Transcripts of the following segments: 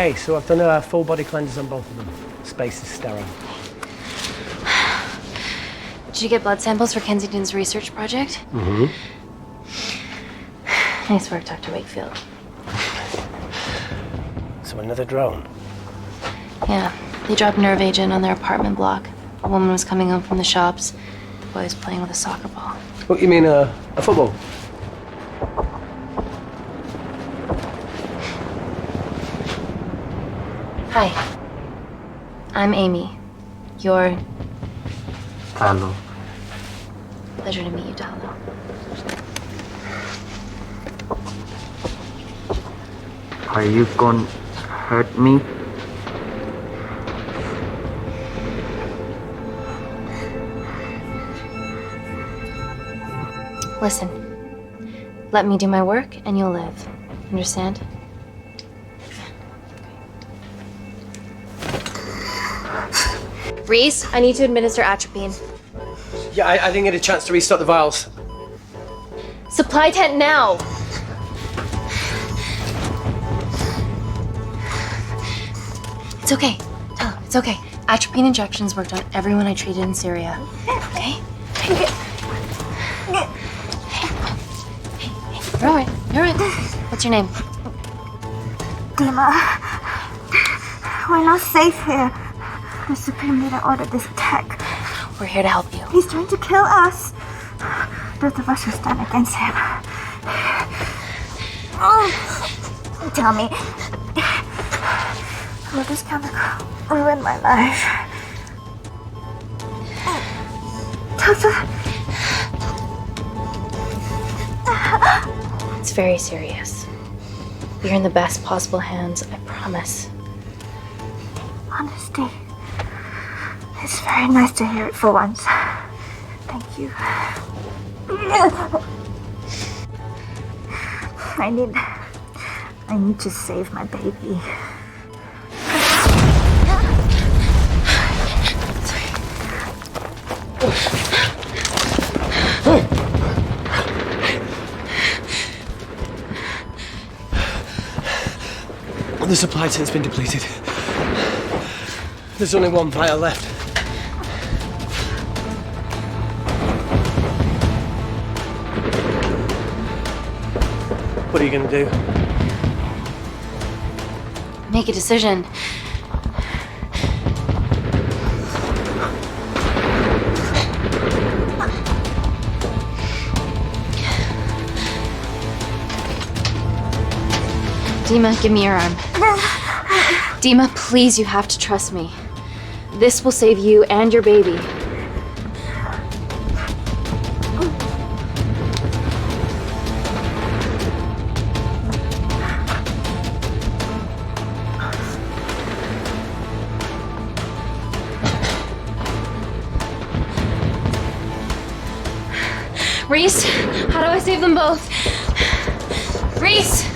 Okay, so I've done a full body cleanse on both of them. Space is sterile. Did you get blood samples for Kensington's research project? Mm-hmm. Nice work, Dr. Wakefield. So another drone? Yeah, they dropped nerve agent on their apartment block. A woman was coming home from the shops. The boy was playing with a soccer ball. What, you mean a football? Hi. I'm Amy. You're... Hello. Pleasure to meet you, Talo. Are you gonna hurt me? Listen. Let me do my work and you'll live. Understand? Reese, I need to administer atropine. Yeah, I didn't get a chance to restock the vials. Supply tent now! It's okay. Tell him, it's okay. Atropine injections worked on everyone I treated in Syria. Okay? Hey. You're alright. You're alright. What's your name? Dima, we're not safe here. The Supreme Leader ordered this attack. We're here to help you. He's trying to kill us. Both of us will stand against him. Tell me, will this chemical ruin my life? It's very serious. You're in the best possible hands, I promise. Honesty. It's very nice to hear it for once. Thank you. I need to save my baby. The supply tent's been depleted. There's only one vial left. What are you gonna do? Make a decision. Dima, give me your arm. Dima, please, you have to trust me. This will save you and your baby. Reese, how do I save them both? Reese!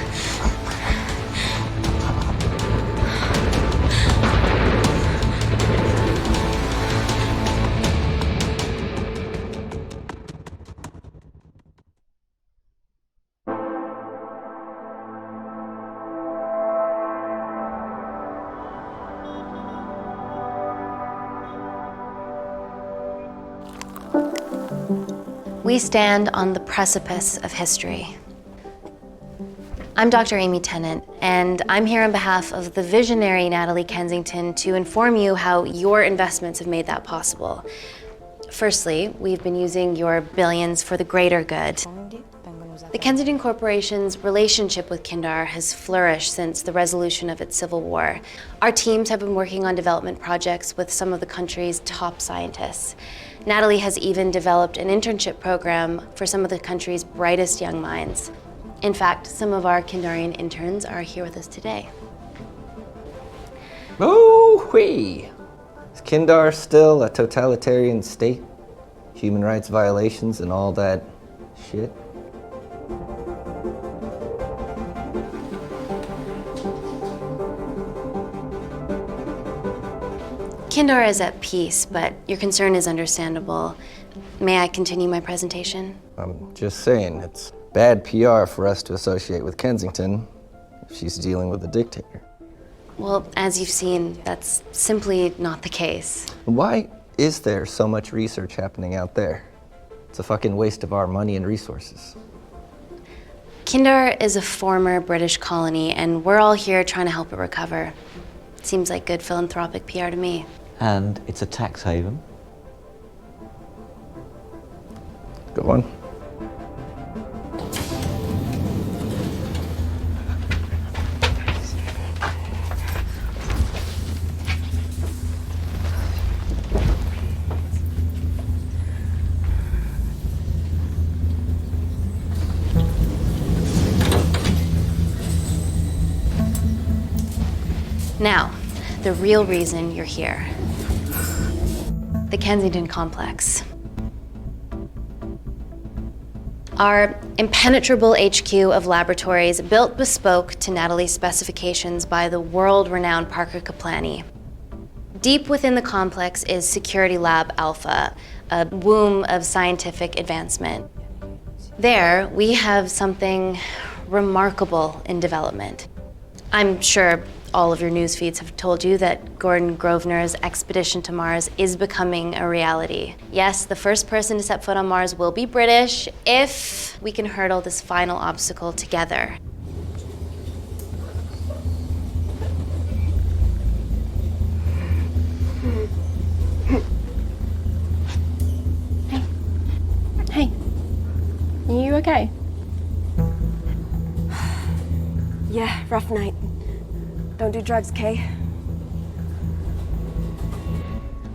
We stand on the precipice of history. I'm Dr. Amy Tennant, and I'm here on behalf of the visionary Natalie Kensington to inform you how your investments have made that possible. Firstly, we've been using your billions for the greater good. The Kensington Corporation's relationship with Kindar has flourished since the resolution of its civil war. Our teams have been working on development projects with some of the country's top scientists. Natalie has even developed an internship program for some of the country's brightest young minds. In fact, some of our Kindarian interns are here with us today. Ooh-wee! Is Kindar still a totalitarian state? Human rights violations and all that shit? Kindar is at peace, but your concern is understandable. May I continue my presentation? I'm just saying, it's bad PR for us to associate with Kensington if she's dealing with a dictator. Well, as you've seen, that's simply not the case. Why is there so much research happening out there? It's a fucking waste of our money and resources. Kindar is a former British colony, and we're all here trying to help it recover. Seems like good philanthropic PR to me. And it's a tax haven. Go on. Now, the real reason you're here. The Kensington Complex. Our impenetrable HQ of laboratories built bespoke to Natalie's specifications by the world-renowned Parker Kaplani. Deep within the complex is Security Lab Alpha, a womb of scientific advancement. There, we have something remarkable in development. I'm sure all of your news feeds have told you that Gordon Grosvenor's expedition to Mars is becoming a reality. Yes, the first person to set foot on Mars will be British if we can hurdle this final obstacle together. Hey, are you okay? Yeah, rough night. Don't do drugs, Kay.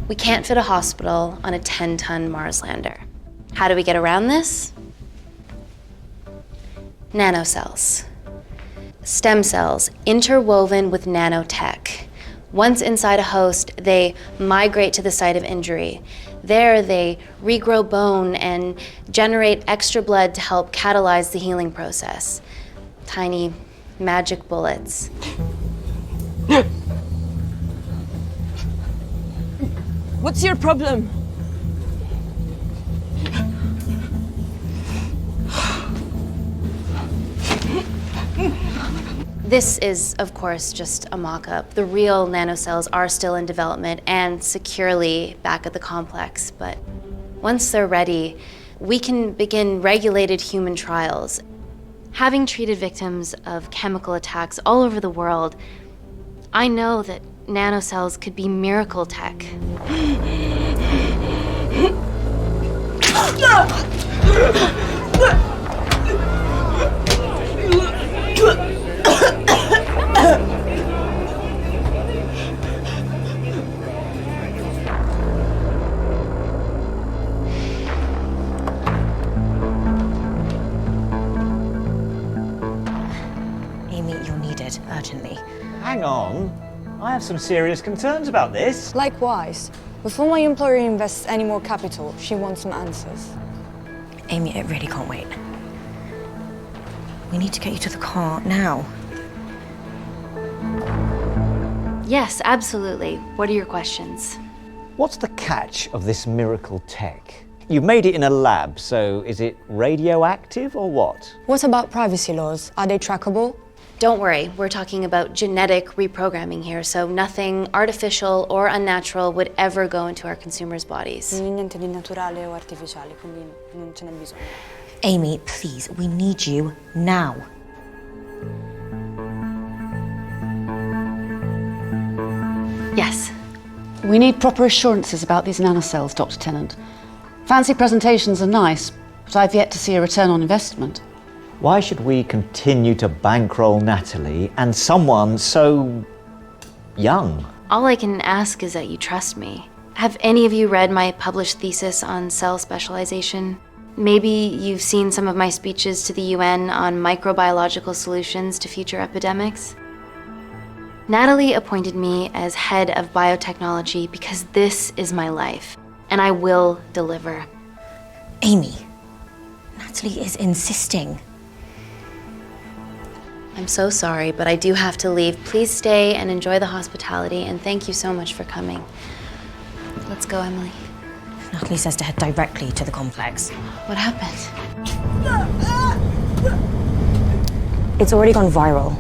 We can't fit a hospital on a 10-ton Mars lander. How do we get around this? Nanocells. Stem cells interwoven with nanotech. Once inside a host, they migrate to the site of injury. There, they regrow bone and generate extra blood to help catalyze the healing process. Tiny magic bullets. What's your problem? This is, of course, just a mock-up. The real nanocells are still in development and securely back at the complex, but once they're ready, we can begin regulated human trials. Having treated victims of chemical attacks all over the world, I know that nanocells could be miracle tech. Amy, you're needed urgently. Hang on. I have some serious concerns about this. Likewise. Before my employer invests any more capital, she wants some answers. Amy, it really can't wait. We need to get you to the car now. Yes, absolutely. What are your questions? What's the catch of this miracle tech? You've made it in a lab, so is it radioactive or what? What about privacy laws? Are they trackable? Don't worry, we're talking about genetic reprogramming here, so nothing artificial or unnatural would ever go into our consumers' bodies. Niente di naturale o artificiale, quindi non ce n'è bisogno. Amy, please, we need you now. Yes. We need proper assurances about these nanocells, Dr. Tennant. Fancy presentations are nice, but I've yet to see a return on investment. Why should we continue to bankroll Natalie and someone so young? All I can ask is that you trust me. Have any of you read my published thesis on cell specialization? Maybe you've seen some of my speeches to the UN on microbiological solutions to future epidemics? Natalie appointed me as head of biotechnology because this is my life, and I will deliver. Amy, Natalie is insisting. I'm so sorry, but I do have to leave. Please stay and enjoy the hospitality, and thank you so much for coming. Let's go, Emily. Natalie says to head directly to the complex. What happened? It's already gone viral.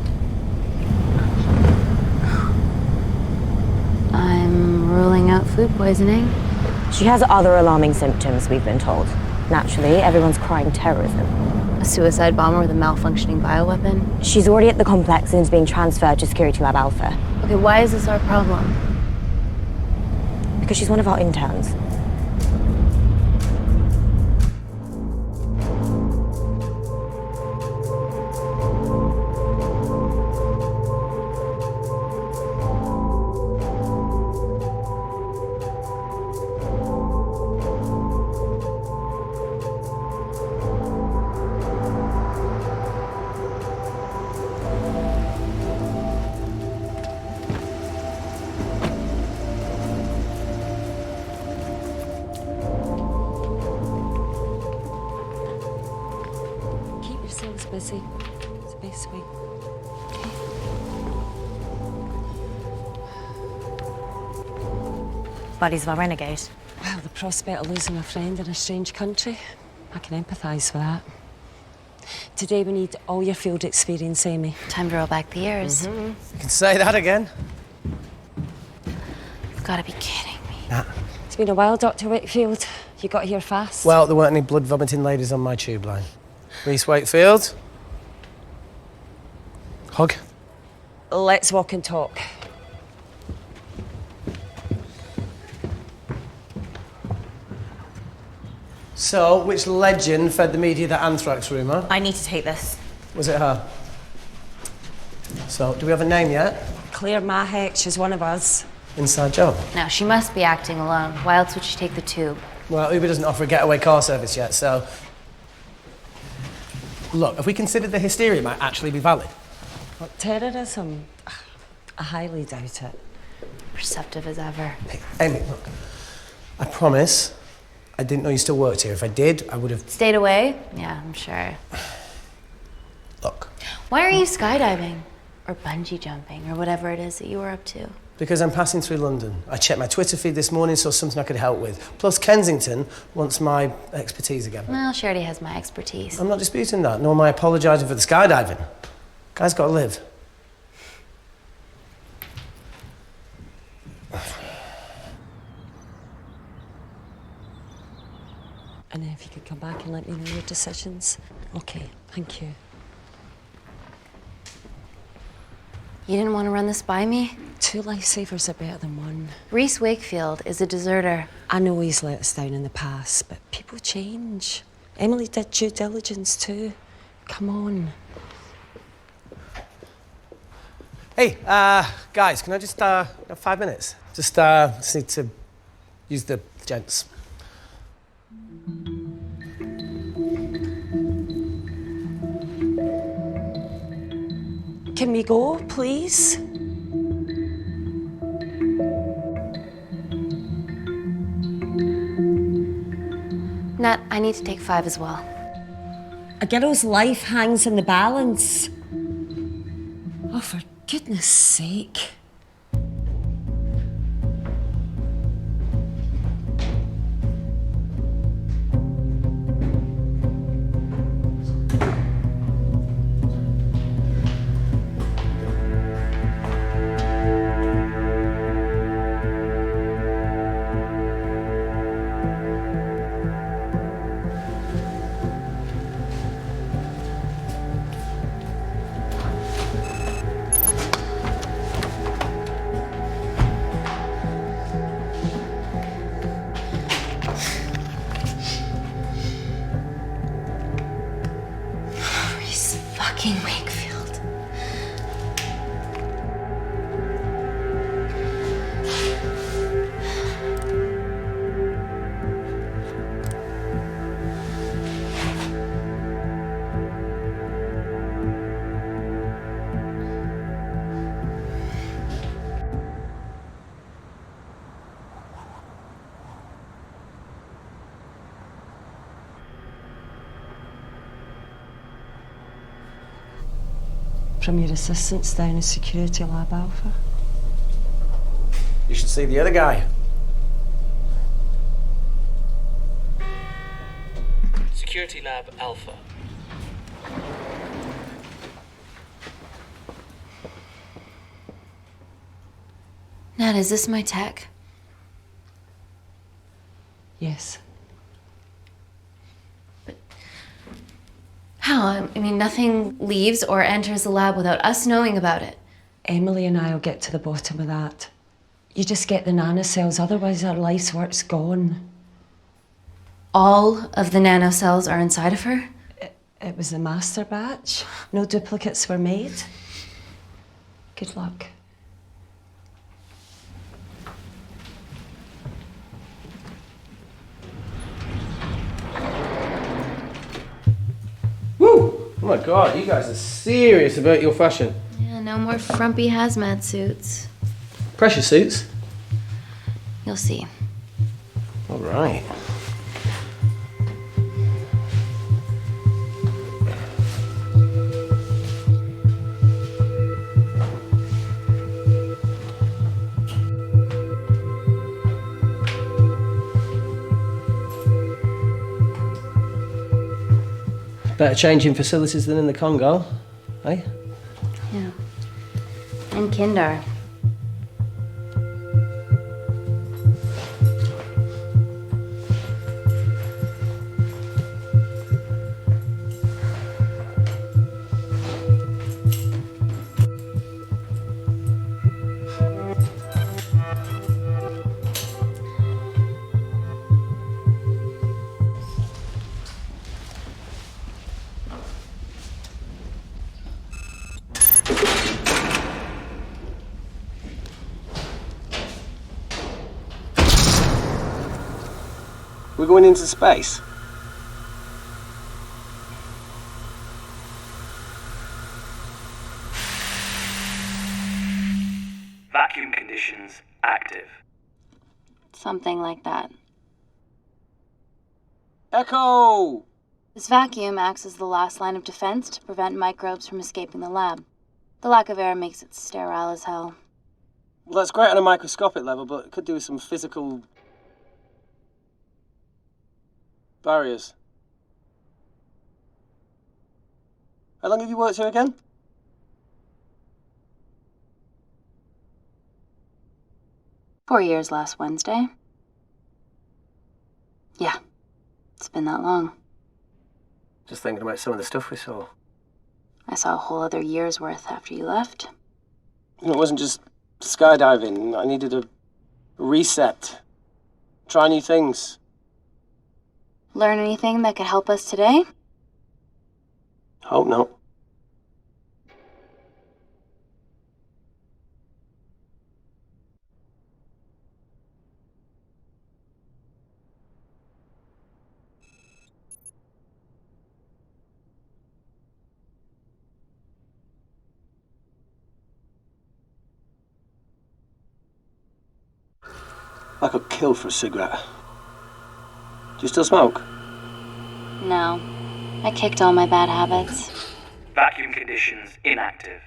ruling out food poisoning. She has other alarming symptoms, we've been told. Naturally, everyone's crying terrorism. A suicide bomber with a malfunctioning bioweapon? She's already at the Complex and is being transferred to Security Lab Alpha. Okay, why is this our problem? Because she's one of our interns. Busy. It's a bit sweet. Buddies of our renegade. Well, the prospect of losing a friend in a strange country, I can empathise with that. Today we need all your field experience, Amy. Time to roll back the years. You can say that again. You've got to be kidding me. Nah. It's been a while, Dr. Wakefield. You got here fast. Well, there weren't any blood-vomiting ladies on my tube line. Reese Wakefield. Hug. Let's walk and talk. So, which legend fed the media that anthrax rumour? I need to take this. Was it her? So, do we have a name yet? Claire Mahek, she's one of us. Inside job. Now, she must be acting alone. Why else would she take the tube? Well, Uber doesn't offer a getaway car service yet, so... Look, if we consider the hysteria might actually be valid. What, terrorism? I highly doubt it. Perceptive as ever. Hey, Amy, look. I promise I didn't know you still worked here. If I did, I would have... Stayed away? Yeah, I'm sure. Look. Why are you skydiving? Or bungee jumping, or whatever it is that you were up to? Because I'm passing through London. I checked my Twitter feed this morning, saw something I could help with. Plus, Kensington wants my expertise again. Well, she already has my expertise. I'm not disputing that, nor am I apologising for the skydiving. Guy's got to live. And if you could come back and let me know your decisions. Okay, thank you. You didn't want to run this by me? 2 lifesavers are better than 1. Reese Wakefield is a deserter. I know he's let us down in the past, but people change. Emily did due diligence too. Come on. Hey, guys, can I just, have 5 minutes? Just need to use the gents. Can we go, please? Nat, I need to take 5 as well. A girl's life hangs in the balance. Oh, for goodness sake. Fucking Wakefield. From your assistants down in Security Lab Alpha. You should see the other guy. Security Lab Alpha. Nat, is this my tech? Yes. How? I mean, nothing leaves or enters the lab without us knowing about it. Emily and I will get to the bottom of that. You just get the nanocells, otherwise our life's work's gone. All of the nanocells are inside of her? It was a master batch. No duplicates were made. Good luck. Woo! Oh my God, you guys are serious about your fashion. Yeah, no more frumpy hazmat suits. Pressure suits? You'll see. All right. Better changing facilities than in the Congo, eh? Yeah. And Kindar. We're going into space. Vacuum conditions active. Something like that. Echo! This vacuum acts as the last line of defense to prevent microbes from escaping the lab. The lack of air makes it sterile as hell. Well, that's great on a microscopic level, but it could do with some physical barriers. How long have you worked here again? "4 years last Wednesday. Yeah, it's been that long. Just thinking about some of the stuff we saw. I saw a whole other year's worth after you left. It wasn't just skydiving. I needed a reset. Try new things. Learn anything that could help us today? Hope not. I got killed for a cigarette. Do you still smoke? No. I kicked all my bad habits. Vacuum conditions inactive.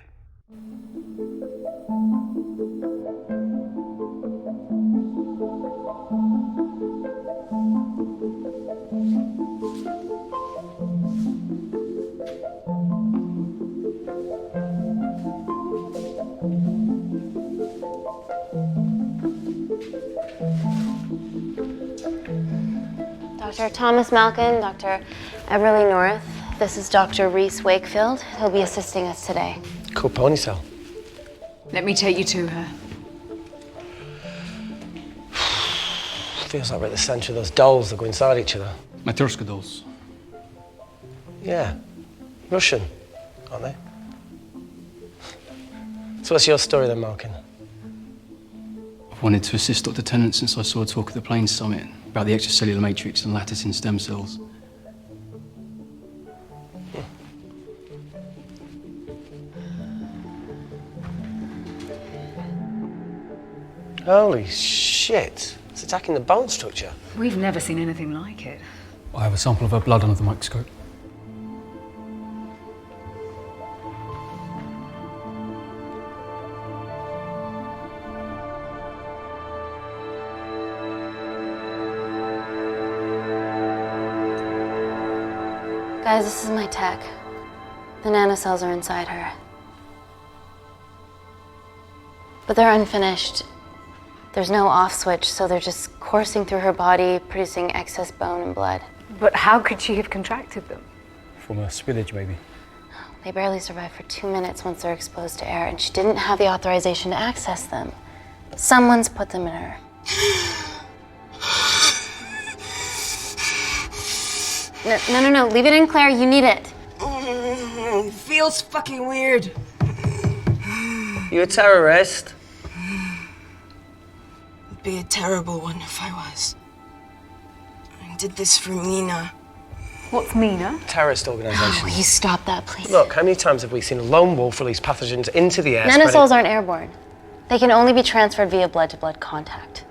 Dr. Thomas Malkin, Dr. Everly North. This is Dr. Reese Wakefield. He'll be assisting us today. Cool ponytail. Let me take you to her. Feels like we're at the centre of those dolls that go inside each other. Matryoshka dolls. Yeah. Russian, aren't they? So what's your story then, Malkin? I've wanted to assist Dr. Tennant since I saw a talk at the Plains Summit about the extracellular matrix and lattice in stem cells. Holy shit. It's attacking the bone structure. We've never seen anything like it. I have a sample of her blood under the microscope. Guys, this is my tech. The nanocells are inside her. But they're unfinished. There's no off switch, so they're just coursing through her body, producing excess bone and blood. But how could she have contracted them? From a spillage, maybe. They barely survive for 2 minutes once they're exposed to air, and she didn't have the authorization to access them. Someone's put them in her. No, leave it in, Claire, you need it. Feels fucking weird. You a terrorist? It'd be a terrible one if I was. I did this for Mina. What's Mina? Terrorist organisation. Will you stop that, please? Look, how many times have we seen a lone wolf release pathogens into the air? Nanocells aren't airborne. They can only be transferred via blood-to-blood contact.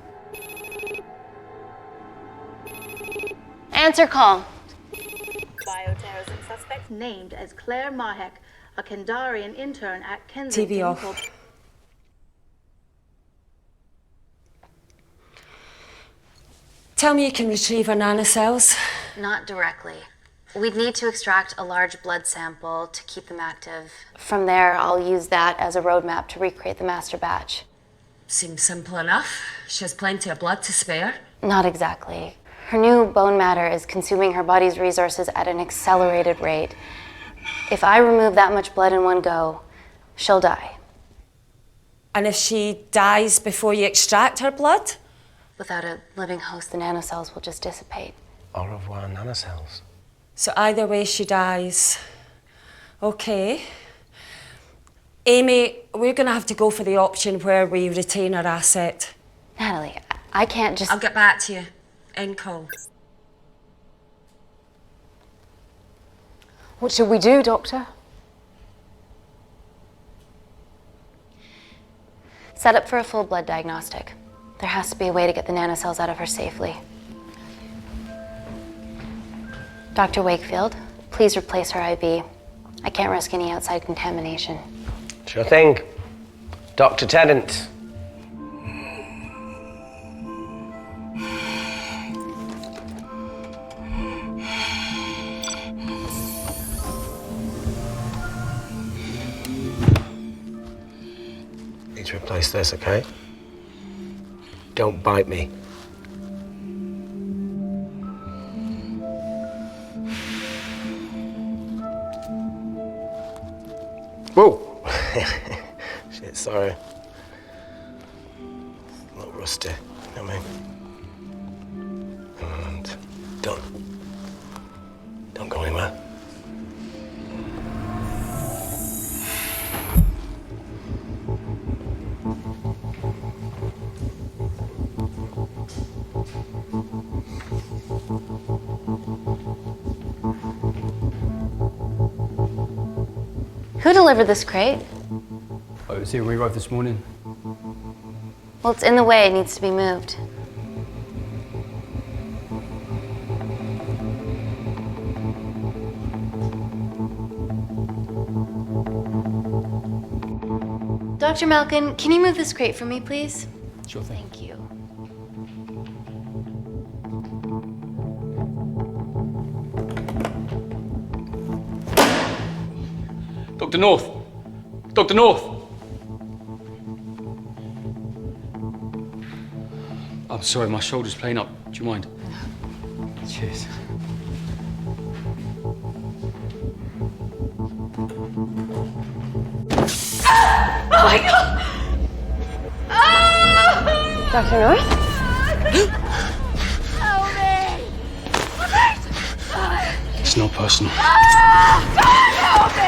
Answer call. Bioterrorism suspect named as Claire Mahek, a Kandarian intern at Kensington. TV off. Tell me you can retrieve her nanocells. Not directly. We'd need to extract a large blood sample to keep them active. From there, I'll use that as a roadmap to recreate the master batch. Seems simple enough. She has plenty of blood to spare. Not exactly. Her new bone matter is consuming her body's resources at an accelerated rate. If I remove that much blood in one go, she'll die. And if she dies before you extract her blood? Without a living host, the nanocells will just dissipate. Au revoir, nanocells. So either way she dies. Okay. Amy, we're going to have to go for the option where we retain her asset. Natalie, I can't just... I'll get back to you. End call. What should we do, Doctor? Set up for a full blood diagnostic. There has to be a way to get the nanocells out of her safely. Dr. Wakefield, please replace her IV. I can't risk any outside contamination. Sure thing. Dr. Tennant. Need to replace this, okay? Don't bite me. Whoa! Shit, sorry. A little rusty, you know what I mean? And don't go anywhere. Who delivered this crate? Oh, it was here when we arrived this morning. Well, it's in the way. It needs to be moved. Dr. Malkin, can you move this crate for me, please? Sure thing. Thank you. Dr. North! Dr. North! I'm sorry, my shoulder's playing up. Do you mind? Cheers. Oh my God! Dr. North? Help me! It's not personal. Help me!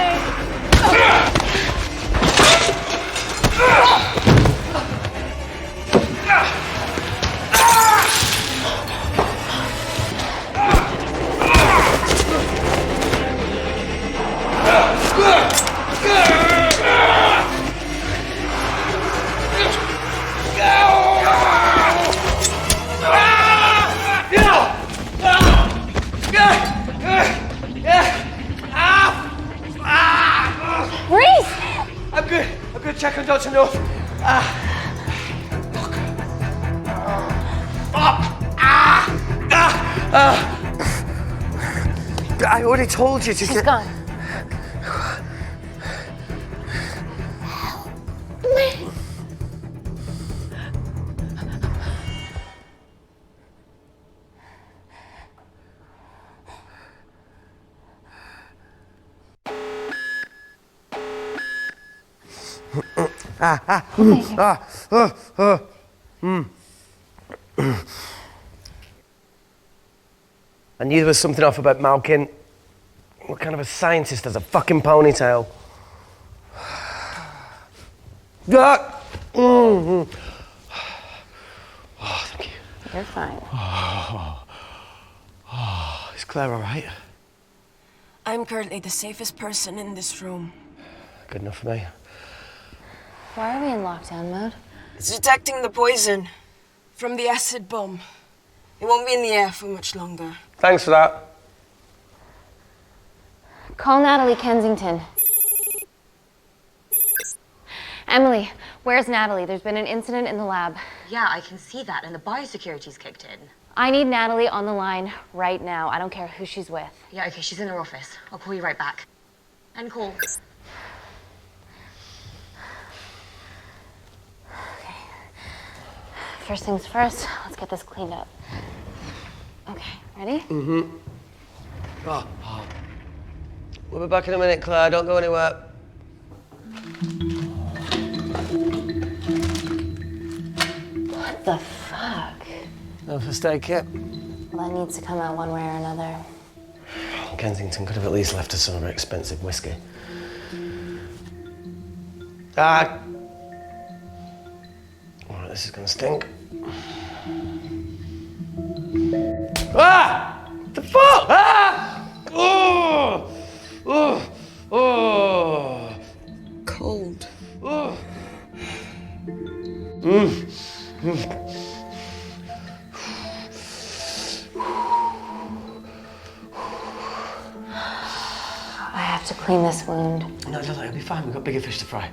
I'm good. Check on Dr. North. I already told you to She's gone. I knew there was something off about Malkin. What kind of a scientist has a fucking ponytail? Oh, thank you. You're fine. Is Claire all right? I'm currently the safest person in this room. Good enough for me. Why are we in lockdown mode? It's detecting the poison from the acid bomb. It won't be in the air for much longer. Thanks for that. Call Natalie Kensington. Emily, where's Natalie? There's been an incident in the lab. Yeah, I can see that, and the biosecurity's kicked in. I need Natalie on the line right now. I don't care who she's with. Yeah, okay, she's in her office. I'll call you right back. End call. Okay. First things first, let's get this cleaned up. Okay, ready? Mm-hmm. Oh. We'll be back in a minute, Claire. Don't go anywhere. What the fuck? No first aid kit. Well, that needs to come out one way or another. Kensington could have at least left us some of her expensive whiskey. Ah! Alright, this is gonna stink. Ah! The fuck? Ah! Oh! Oh! Oh! Cold. Oh! I have to clean this wound. No, it'll be fine. We've got bigger fish to fry.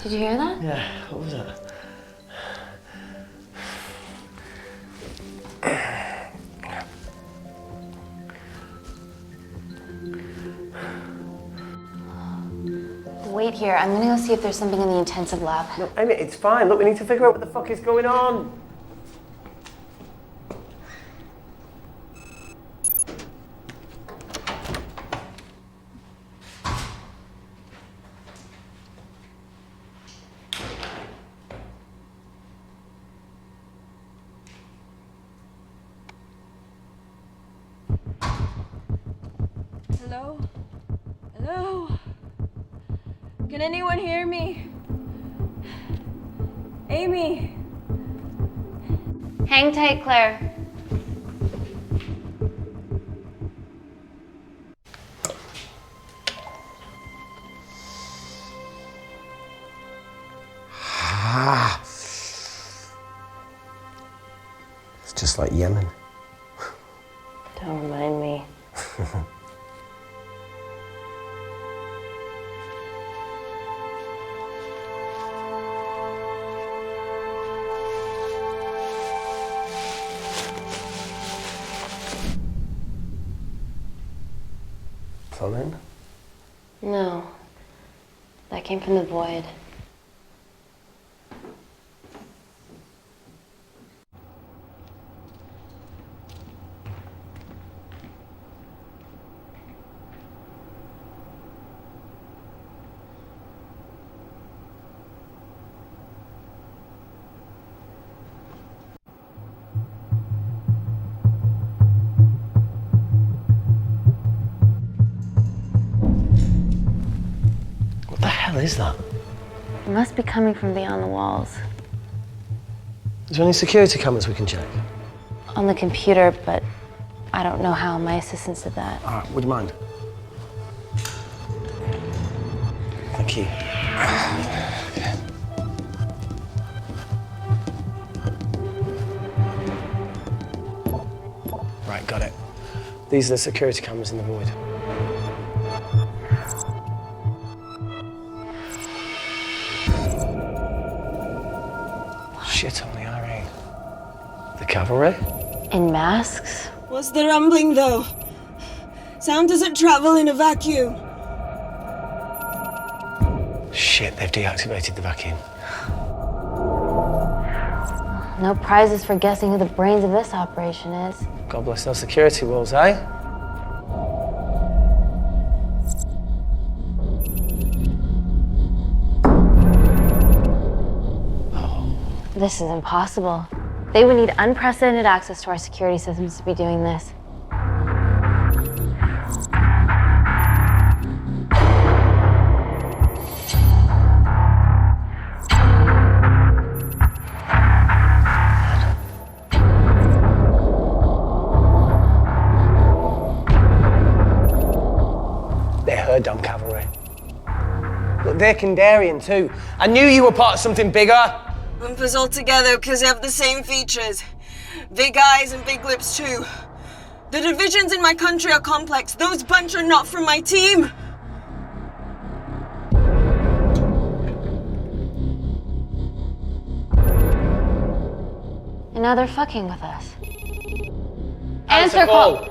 Did you hear that? Yeah, what was that? Wait here. I'm gonna go see if there's something in the intensive lab. No, Amy, it's fine. Look, we need to figure out what the fuck is going on. Hello? Hello? Can anyone hear me? Amy? Hang tight, Claire. It's just like Yemen. Don't remind me. Plumbing? No. That came from the void. What the hell is that? It must be coming from beyond the walls. Is there any security cameras we can check? On the computer, but I don't know how. My assistants did that. All right, would you mind? Thank you. Okay. Right, got it. These are the security cameras in the void. Shit on the RE. The cavalry? In masks? What's the rumbling, though? Sound doesn't travel in a vacuum. Shit, they've deactivated the vacuum. No prizes for guessing who the brains of this operation is. God bless those security walls, eh? This is impossible. They would need unprecedented access to our security systems to be doing this. They're her dumb cavalry. Look, they're Kandarian too. I knew you were part of something bigger. Lump us all together because they have the same features. Big eyes and big lips too. The divisions in my country are complex. Those bunch are not from my team. And now they're fucking with us. Answer call.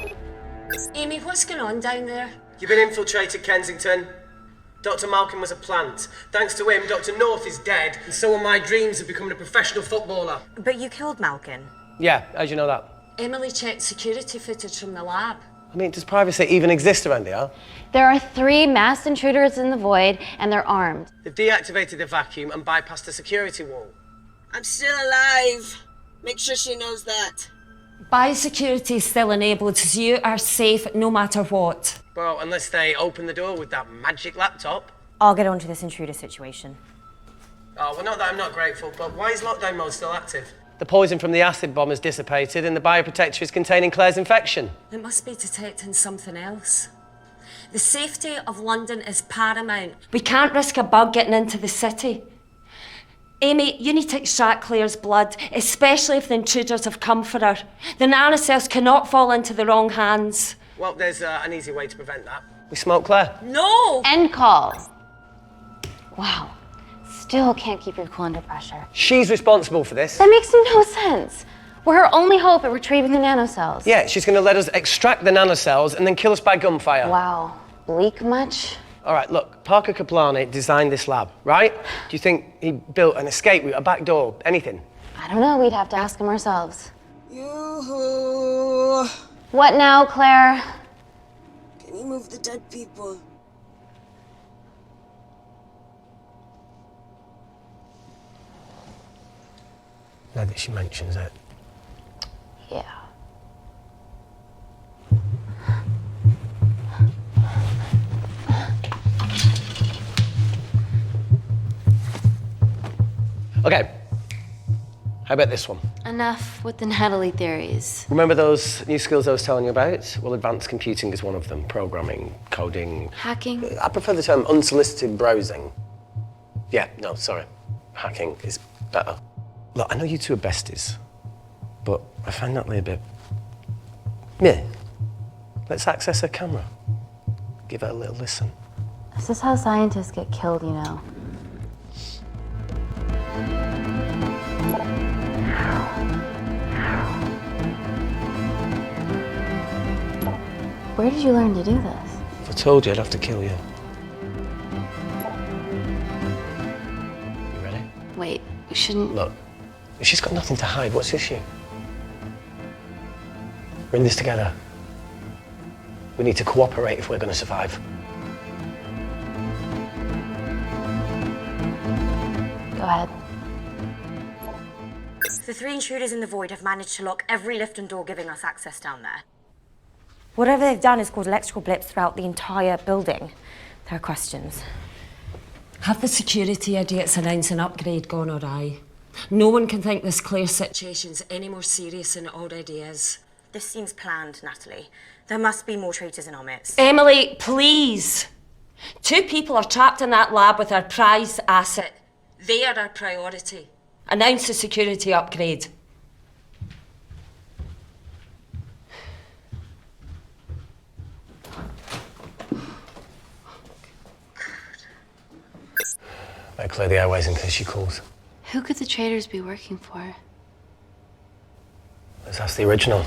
Amy, what's going on down there? You've been infiltrated, Kensington. Dr. Malkin was a plant. Thanks to him, Dr. North is dead, and so are my dreams of becoming a professional footballer. But you killed Malkin. Yeah, how'd you know that? Emily checked security footage from the lab. I mean, does privacy even exist around here? There are 3 masked intruders in the void, and they're armed. They've deactivated the vacuum and bypassed the security wall. I'm still alive. Make sure she knows that. Biosecurity is still enabled, so you are safe no matter what. Well, unless they open the door with that magic laptop. I'll get onto this intruder situation. Oh, well, not that I'm not grateful, but why is lockdown mode still active? The poison from the acid bomb has dissipated and the bioprotector is containing Claire's infection. It must be detecting something else. The safety of London is paramount. We can't risk a bug getting into the city. Amy, you need to extract Claire's blood, especially if the intruders have come for her. The nanocells cannot fall into the wrong hands. Well, there's an easy way to prevent that. We smoke Claire. No! End call. Wow. Still can't keep your cool under pressure. She's responsible for this. That makes no sense. We're her only hope at retrieving the nanocells. Yeah, she's going to let us extract the nanocells and then kill us by gunfire. Wow. Bleak much? All right, look, Parker Kaplani designed this lab, right? Do you think he built an escape route, a back door, anything? I don't know. We'd have to ask him ourselves. Yoo-hoo. What now, Claire? Can you move the dead people? Now that she mentions it. Yeah. Okay. How about this one? Enough with the Natalie theories. Remember those new skills I was telling you about? Well, advanced computing is one of them. Programming, coding. Hacking? I prefer the term unsolicited browsing. Yeah, no, sorry. Hacking is better. Look, I know you two are besties, but I find Natalie a bit... meh. Let's access her camera. Give her a little listen. This is how scientists get killed, you know. Where did you learn to do this? If I told you, I'd have to kill you. You ready? Wait, we shouldn't... Look, she's got nothing to hide. What's the issue? We're in this together. We need to cooperate if we're going to survive. Go ahead. The 3 intruders in the void have managed to lock every lift and door giving us access down there. Whatever they've done has caused electrical blips throughout the entire building. There are questions. Have the security idiots announced an upgrade gone awry? No one can think this Claire situation's any more serious than it already is. This seems planned, Natalie. There must be more traitors in our midst. Emily, please! 2 people are trapped in that lab with our prized asset. They are our priority. Announce the security upgrade. Better clear the airways in case she calls. Who could the traitors be working for? Let's ask the original.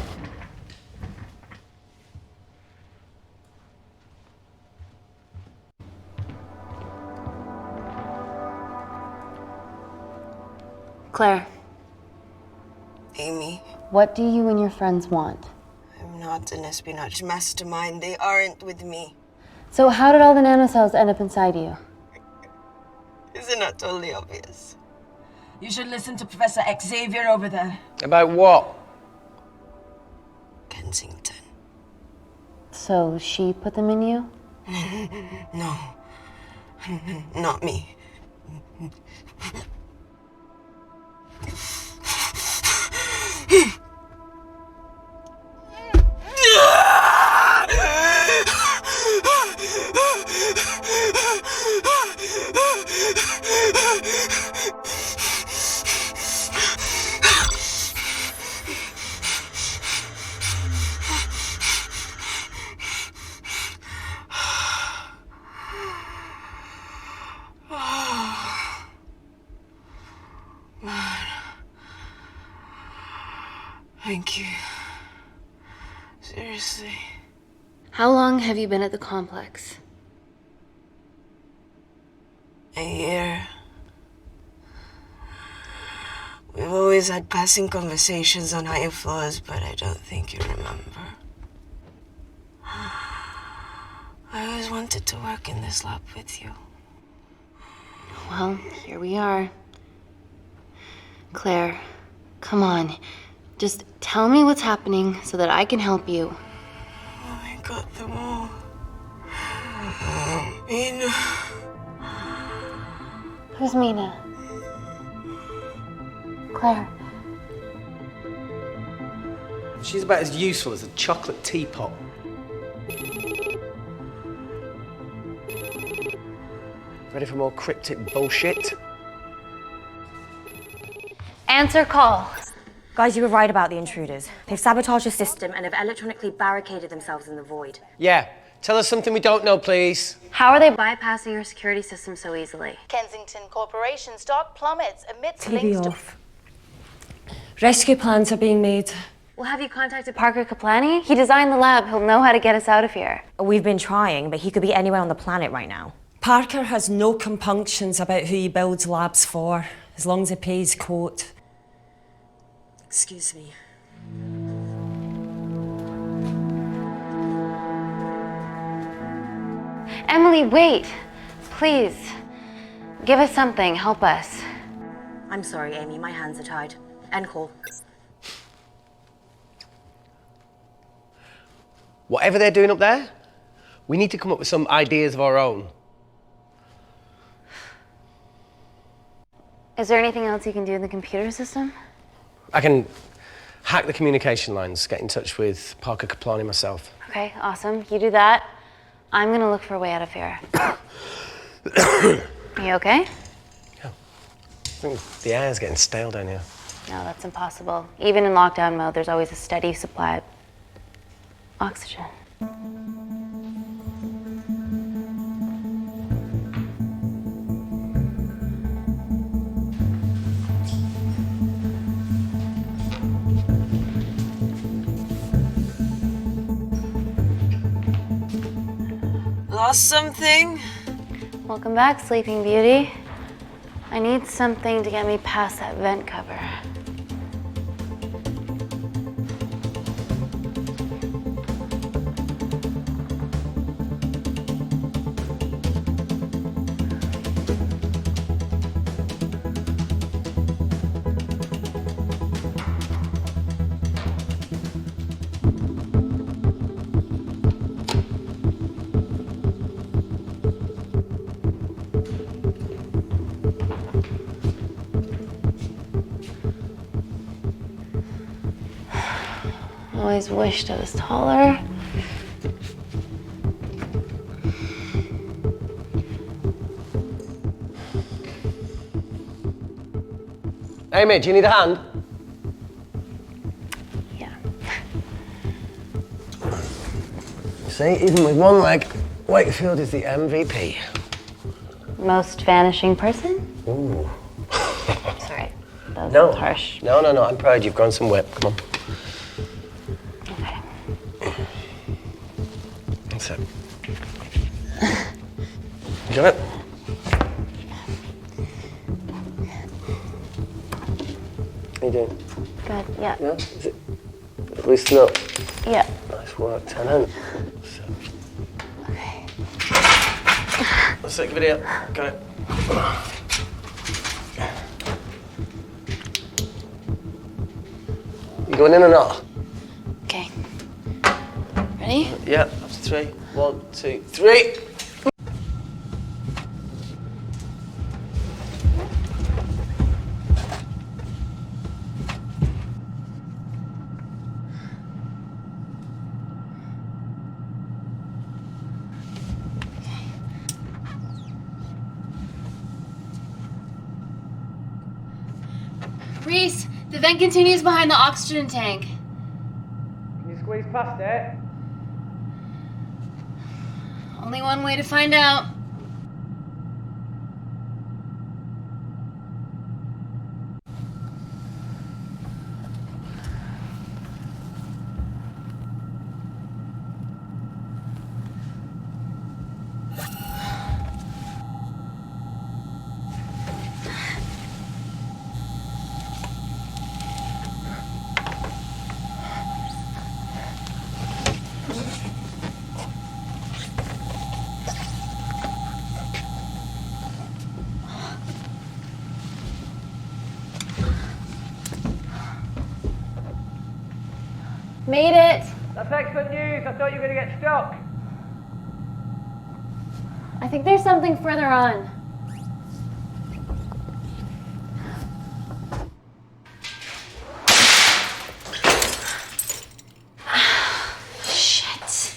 Claire, Amy, what do you and your friends want? I'm not an espionage mastermind. They aren't with me. So how did all the nanocells end up inside you? Isn't that totally obvious? You should listen to Professor Xavier over there. About what? Kensington. So she put them in you? No. Not me. Thank you. Seriously. How long have you been at the complex? A year. We've always had passing conversations on higher floors, but I don't think you remember. I always wanted to work in this lab with you. Well, here we are. Claire, come on. Just tell me what's happening so that I can help you. I got them all. Mina. Who's Mina? Claire. She's about as useful as a chocolate teapot. Ready for more cryptic bullshit? Answer call. Guys, you were right about the intruders. They've sabotaged the system and have electronically barricaded themselves in the void. Yeah. Tell us something we don't know, please. How are they bypassing your security system so easily? Kensington Corporation's stock plummets amidst TV links to... off. Rescue plans are being made. Well, have you contacted Parker Kaplani? He designed the lab. He'll know how to get us out of here. We've been trying, but he could be anywhere on the planet right now. Parker has no compunctions about who he builds labs for, as long as he pays quote. Excuse me. Emily, wait. Please. Give us something. Help us. I'm sorry, Amy. My hands are tied. End call. Whatever they're doing up there, we need to come up with some ideas of our own. Is there anything else you can do in the computer system? I can hack the communication lines, get in touch with Parker Kaplani myself. Okay, awesome. You do that. I'm gonna look for a way out of here. You okay? Yeah. I think the air's getting stale down here. No, that's impossible. Even in lockdown mode, there's always a steady supply of oxygen. Lost something? Welcome back, Sleeping Beauty. I need something to get me past that vent cover. Always wished I was taller. Amy, do you need a hand? Yeah. See, even with one leg, Wakefield is the MVP. Most vanishing person? Ooh. Sorry, that No. was harsh. No, I'm proud you've grown some whip. Come on. Okay. That's it. You got it? How you doing? Good, yeah. Yeah? Is it loosen up? Yeah. Nice work, Tenant. Okay. Let's take a video. Got it. going in or not? Okay. Ready? Yeah, after 3. 1, 2, 3. Reese, the vent continues behind the oxygen tank. Can you squeeze past it? Only one way to find out. Made it. That's excellent news. I thought you were going to get stuck. I think there's something further on. Shit.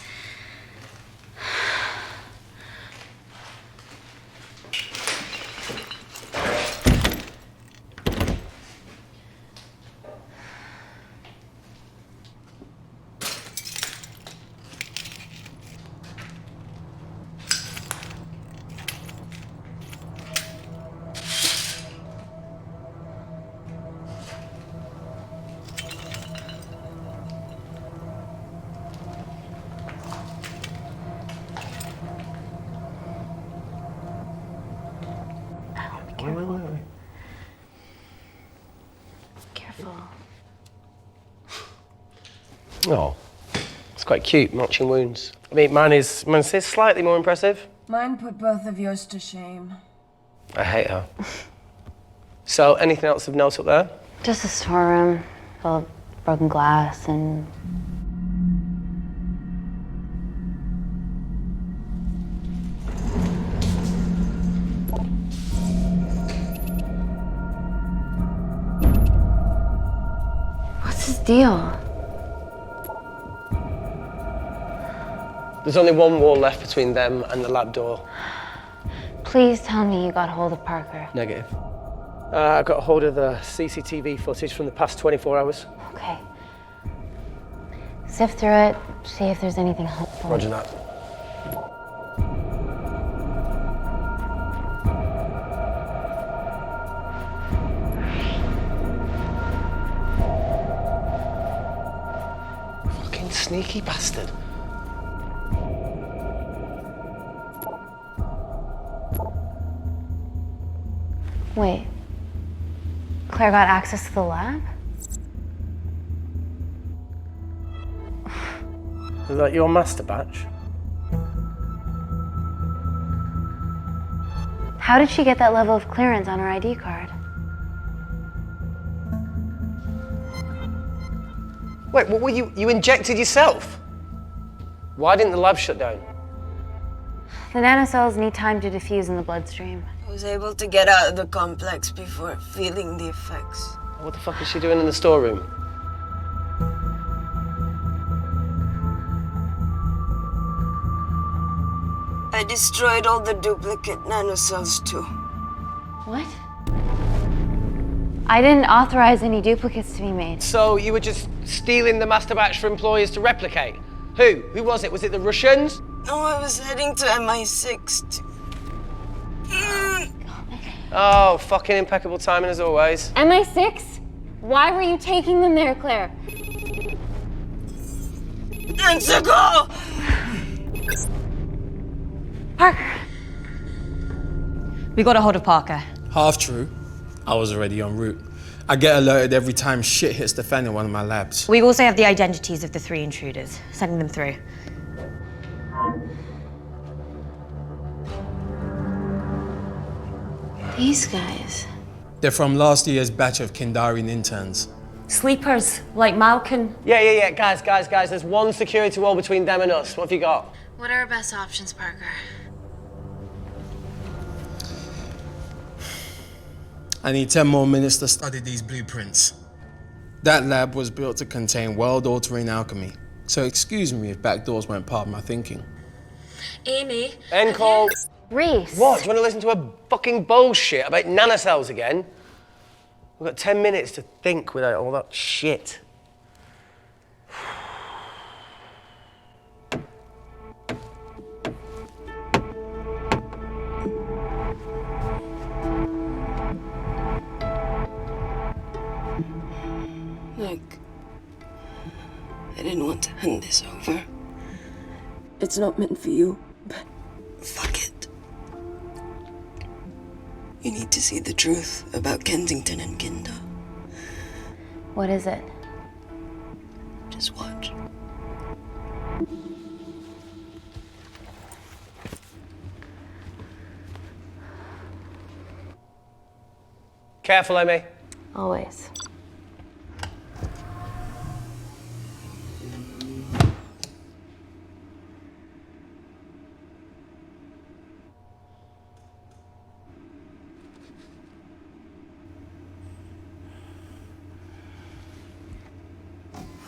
Wait. Careful. Oh, it's quite cute, matching wounds. I mean, mine is slightly more impressive. Mine put both of yours to shame. I hate her. So, anything else of note up there? Just a storeroom full of broken glass and... What's his deal? There's only one wall left between them and the lab door. Please tell me you got hold of Parker. Negative. I got hold of the CCTV footage from the past 24 hours. Okay. Sift through it, see if there's anything helpful. Roger that. Fucking sneaky bastard. Wait. Claire got access to the lab? Is that your master batch? How did she get that level of clearance on her ID card? Wait, what were you injected yourself? Why didn't the lab shut down? The nanocells need time to diffuse in the bloodstream. I was able to get out of the complex before feeling the effects. What the fuck is she doing in the storeroom? I destroyed all the duplicate nanocells too. What? I didn't authorize any duplicates to be made. So you were just stealing the master batch for employers to replicate? Who? Who was it? Was it the Russians? No, I was heading to MI6 Oh, fucking impeccable timing as always. MI6? Why were you taking them there, Claire? Let's go! Parker. We got a hold of Parker. Half true. I was already en route. I get alerted every time shit hits the fan in one of my labs. We also have the identities of the 3 intruders. Sending them through. These guys. They're from last year's batch of Kindarian interns. Sleepers, like Malkin. Yeah. Guys. There's one security wall between them and us. What have you got? What are our best options, Parker? I need 10 more minutes to study these blueprints. That lab was built to contain world-altering alchemy. So excuse me if back doors weren't part of my thinking. Amy. End call. Reese. What? Do you want to listen to a fucking bullshit about nanocells again? We've got 10 minutes to think without all that shit. Look, I didn't want to hand this over. It's not meant for you, but fuck it. You need to see the truth about Kensington and Kinder. What is it? Just watch. Careful, Amy. Always.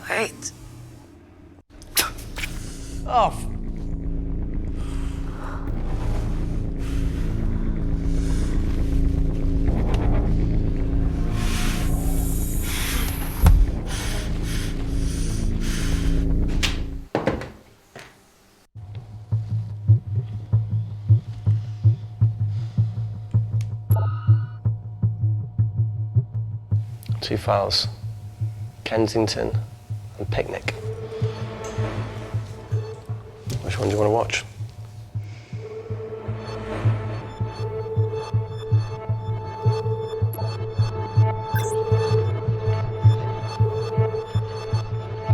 Wait. Oh. Two files. Kensington and Picnic. Which one do you want to watch?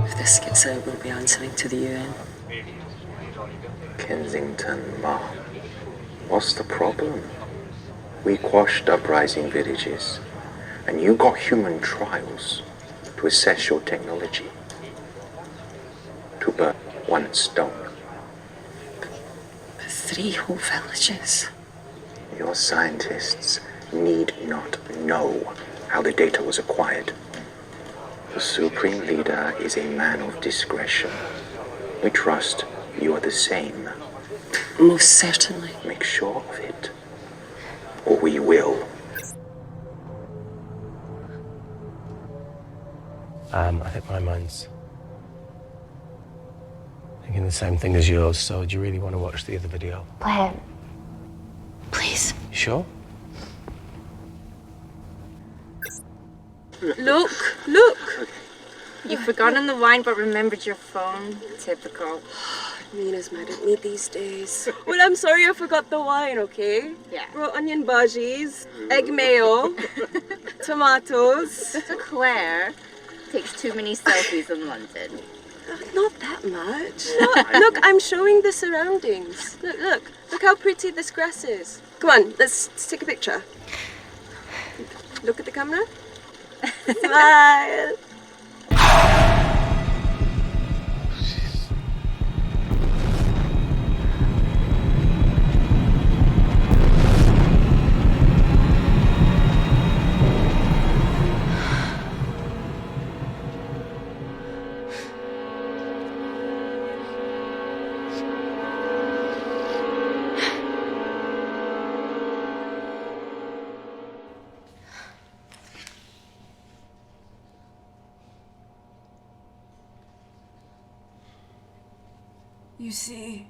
If this gets out, we'll be answering to the UN. Kensington, Ma. What's the problem? We quashed uprising villages, and you got human trials to assess your technology, to burn one stone. 3 whole villages. Your scientists need not know how the data was acquired. The Supreme Leader is a man of discretion. We trust you are the same. Most certainly. Make sure of it, or we will. I think my mind's thinking the same thing as yours, so do you really want to watch the other video? Play it. Please. You sure? Look! You've forgotten the wine but remembered your phone. Typical. Mina's mad at me these days. Well, I'm sorry I forgot the wine, okay? Yeah. Raw onion bhajis, egg mayo, tomatoes. Claire takes too many selfies in London. Not that much. Look, I'm showing the surroundings. Look how pretty this grass is. Come on, let's take a picture. Look at the camera. Smile. You see,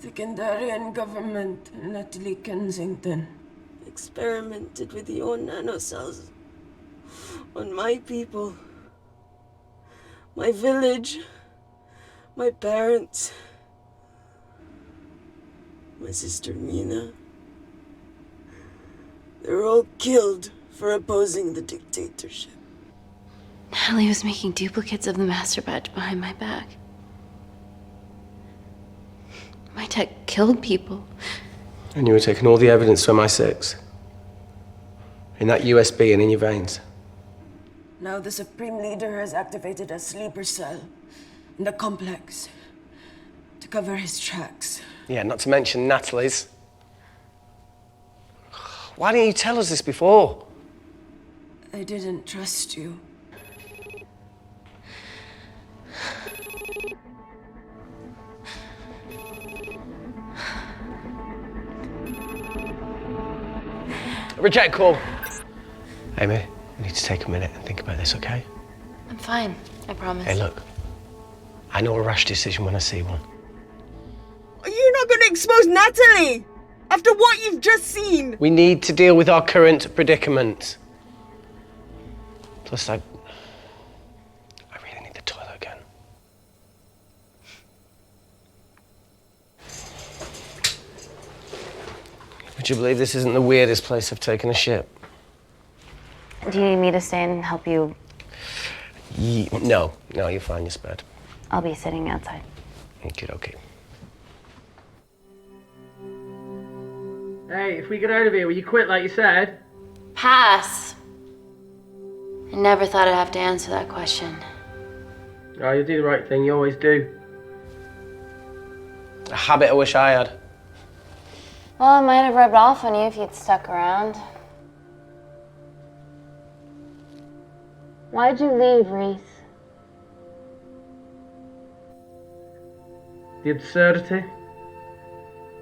the Kandarian government and Natalie Kensington experimented with your nanocells on my people, my village, my parents, my sister Mina. They were all killed for opposing the dictatorship. Natalie was making duplicates of the master batch behind my back. My tech killed people. And you were taking all the evidence from MI6. In that USB and in your veins. Now the Supreme Leader has activated a sleeper cell in the complex to cover his tracks. Yeah, not to mention Natalie's. Why didn't you tell us this before? I didn't trust you. Reject call. Amy, we need to take a minute and think about this, okay? I'm fine, I promise. Hey, look. I know a rash decision when I see one. You're not going to expose Natalie after what you've just seen. We need to deal with our current predicament. Plus, I really need the toilet again. Would you believe this isn't the weirdest place I've taken a shit? Do you need me to stay and help you? No, you're fine, you're spared. I'll be sitting outside. Okay. Hey, if we get out of here, will you quit like you said? Pass. I never thought I'd have to answer that question. Oh, you do the right thing, you always do. A habit I wish I had. Well, it might have rubbed off on you if you'd stuck around. Why'd you leave, Reese? The absurdity.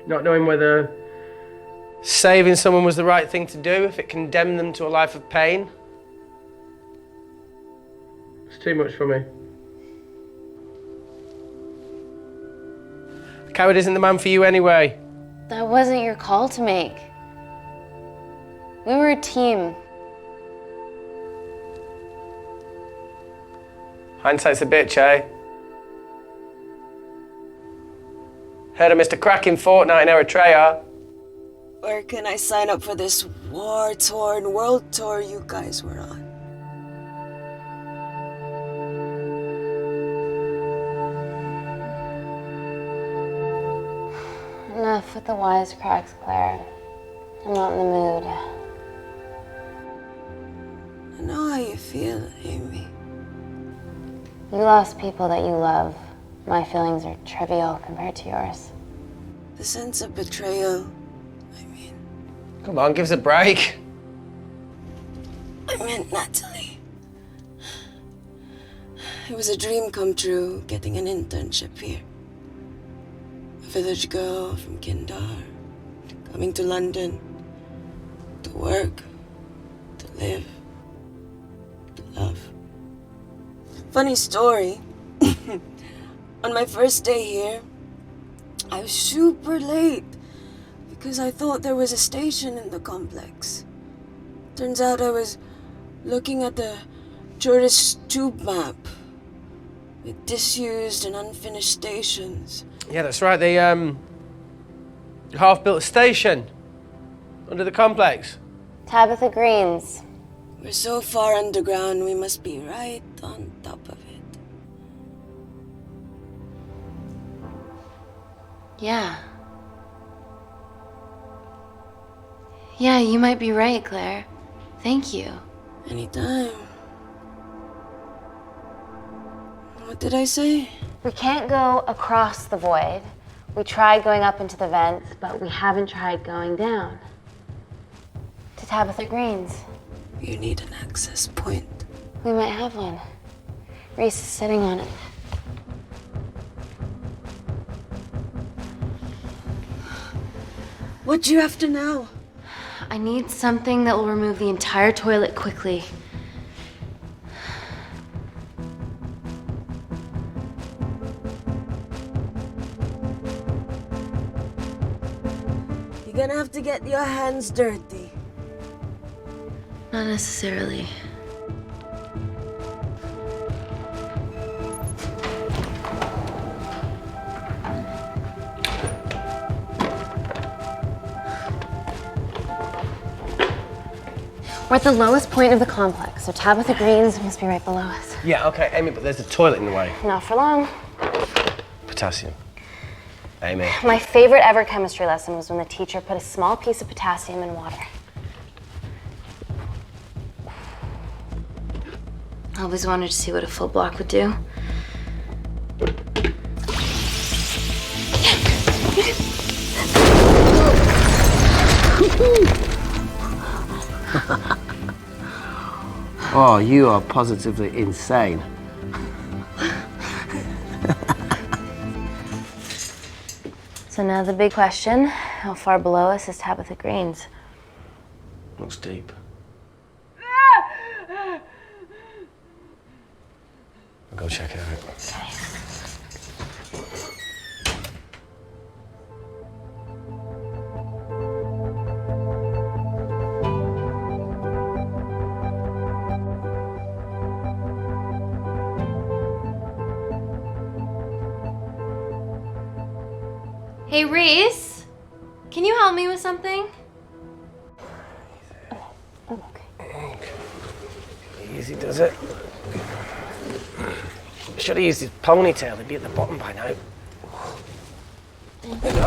Not knowing whether saving someone was the right thing to do if it condemned them to a life of pain. it's too much for me. A coward isn't the man for you anyway. That wasn't your call to make. We were a team. Hindsight's a bitch, eh? Heard of Mr. Cracking Fortnite in Eritrea? Where can I sign up for this war-torn world tour you guys were on? Enough with the wisecracks, Claire. I'm not in the mood. I know how you feel, Amy. You lost people that you love. My feelings are trivial compared to yours. The sense of betrayal. Come on, give us a break. I meant Natalie. It was a dream come true, getting an internship here. A village girl from Kindar, coming to London, to work, to live, to love. Funny story. On my first day here, I was super late because I thought there was a station in the complex. Turns out I was looking at the tourist tube map with disused and unfinished stations. Yeah, that's right. They half-built a station under the complex. Tabitha Greens. We're so far underground, we must be right on top of it. Yeah. Yeah, you might be right, Claire. Thank you. Anytime. What did I say? We can't go across the void. We tried going up into the vents, but we haven't tried going down. To Tabitha Greens. You need an access point. We might have one. Reese is sitting on it. What do you after now? I need something that will remove the entire toilet quickly. You're gonna have to get your hands dirty. Not necessarily. We're at the lowest point of the complex, so Tabitha Greens must be right below us. Yeah, okay, Amy, but there's a toilet in the way. Not for long. Potassium. Amy. My favorite ever chemistry lesson was when the teacher put a small piece of potassium in water. I always wanted to see what a full block would do. Oh, you are positively insane. So now the big question, how far below us is Tabitha Green's? Looks deep. I'll go check it out. Hey, Reese, can you help me with something? Okay. Easy does it. Should have used his ponytail, he'd be at the bottom by now.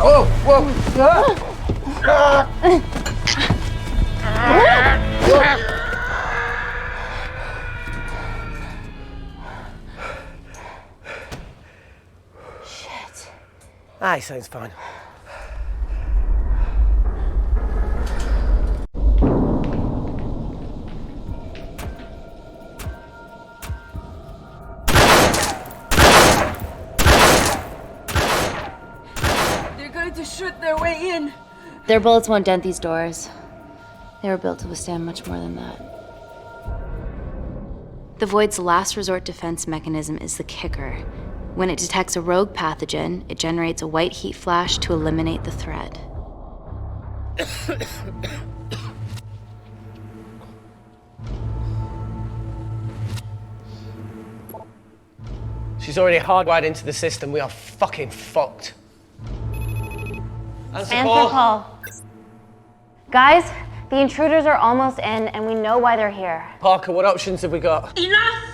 Oh, whoa! Shit. Ah, he sounds fine. To shoot their way in. Their bullets won't dent these doors. They were built to withstand much more than that. The Void's last resort defense mechanism is the kicker. When it detects a rogue pathogen, it generates a white heat flash to eliminate the threat. She's already hardwired into the system. We are fucking fucked. Answer call. Guys, the intruders are almost in, and we know why they're here. Parker, what options have we got? Enough!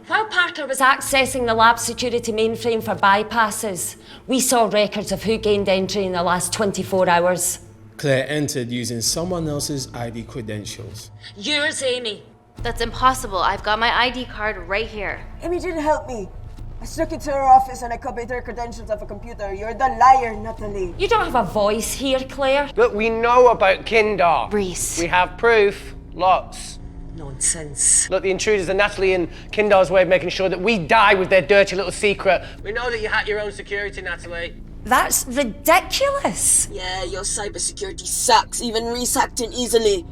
While Parker was accessing the lab security mainframe for bypasses, we saw records of who gained entry in the last 24 hours. Claire entered using someone else's ID credentials. Yours, Amy. That's impossible. I've got my ID card right here. Amy didn't help me. I snuck into her office and I copied her credentials off a computer. You're the liar, Natalie. You don't have a voice here, Claire. Look, we know about Kindar. Reese. We have proof. Lots. Nonsense. Look, the intruders are Natalie and Kindar's way of making sure that we die with their dirty little secret. We know that you hack your own security, Natalie. That's ridiculous. Yeah, your cybersecurity sucks. Even Reese hacked in easily.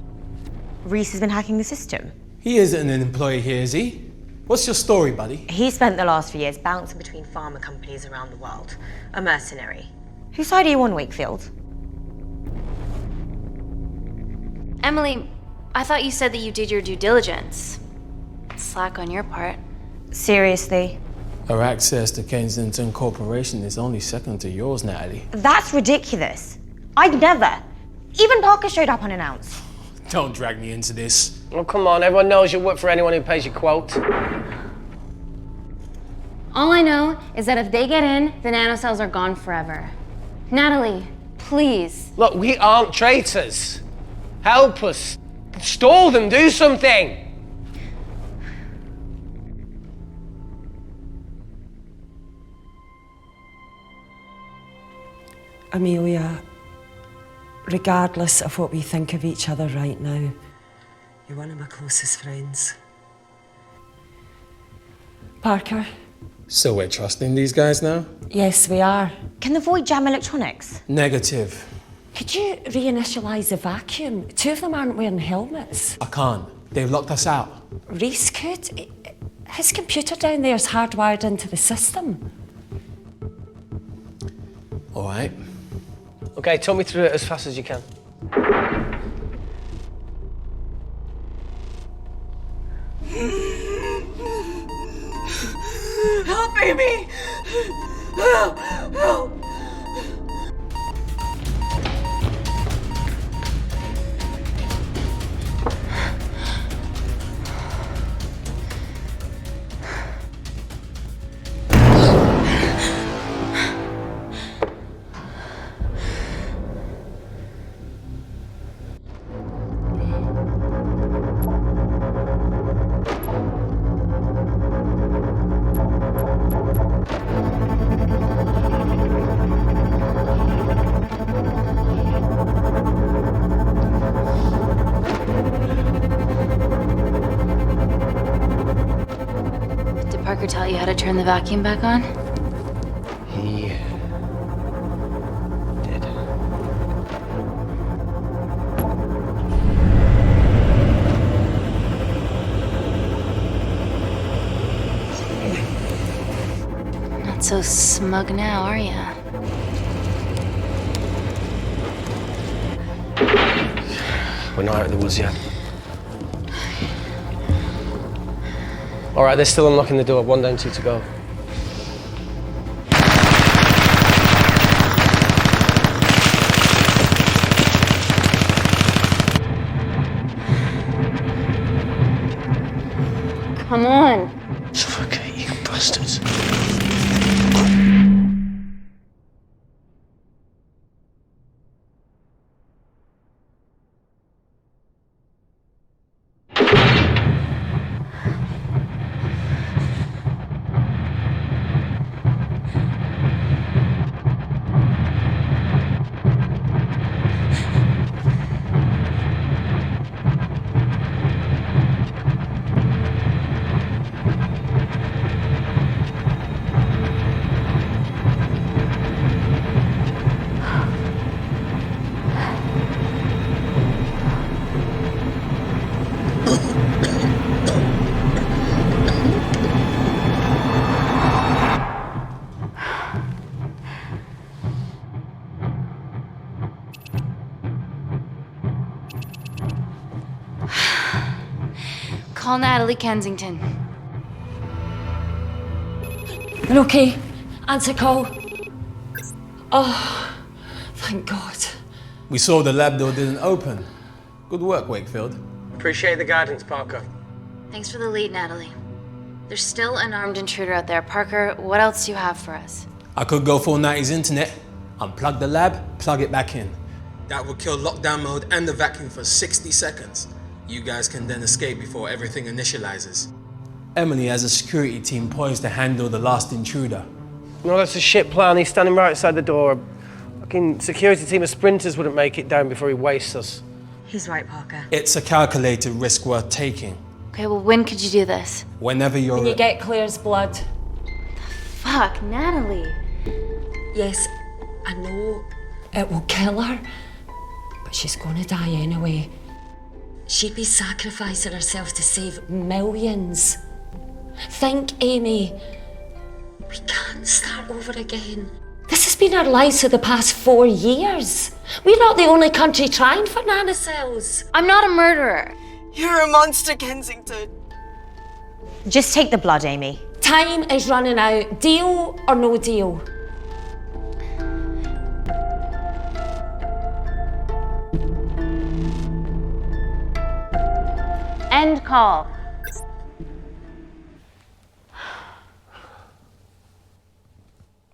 Reese has been hacking the system. He isn't an employee here, is he? What's your story, buddy? He spent the last few years bouncing between pharma companies around the world. A mercenary. Whose side are you on, Wakefield? Emily, I thought you said that you did your due diligence. Slack on your part. Seriously? Our access to Kensington Corporation is only second to yours, Natalie. That's ridiculous. I'd never. Even Parker showed up unannounced. Don't drag me into this. Oh, come on, everyone knows you work for anyone who pays your quote. All I know is that if they get in, the nanocells are gone forever. Natalie, please. Look, we aren't traitors. Help us. Stall them, do something. Amelia, regardless of what we think of each other right now, you're one of my closest friends. Parker? So we're trusting these guys now? Yes, we are. Can the Void jam electronics? Negative. Could you reinitialize the vacuum? Two of them aren't wearing helmets. I can't. They've locked us out. Reese could. His computer down there is hardwired into the system. All right. Okay, talk me through it as fast as you can. Help, Amy! Help! Help! Parker tell you how to turn the vacuum back on? He did. Not so smug now, are ya? We're not out of the woods yet. All right, they're still unlocking the door. 1 down, 2 to go. Come on. Suffocate, you bastards. Call Natalie Kensington. You're okay? Answer call. Oh, thank God. We saw the lab door didn't open. Good work, Wakefield. Appreciate the guidance, Parker. Thanks for the lead, Natalie. There's still an armed intruder out there. Parker, what else do you have for us? I could go full 90s internet, unplug the lab, plug it back in. That would kill lockdown mode and the vacuum for 60 seconds. You guys can then escape before everything initializes. Emily has a security team poised to handle the last intruder. No, that's a shit plan. He's standing right outside the door. Fucking security team of sprinters wouldn't make it down before he wastes us. He's right, Parker. It's a calculated risk worth taking. Okay, well, when could you do this? Whenever you're... When you get Claire's blood. Fuck, Natalie. Yes, I know it will kill her, but she's gonna die anyway. She'd be sacrificing herself to save millions. Think, Amy. We can't start over again. This has been our lives for the past 4 years. We're not the only country trying for nanocells. I'm not a murderer. You're a monster, Kensington. Just take the blood, Amy. Time is running out. Deal or no deal? End call.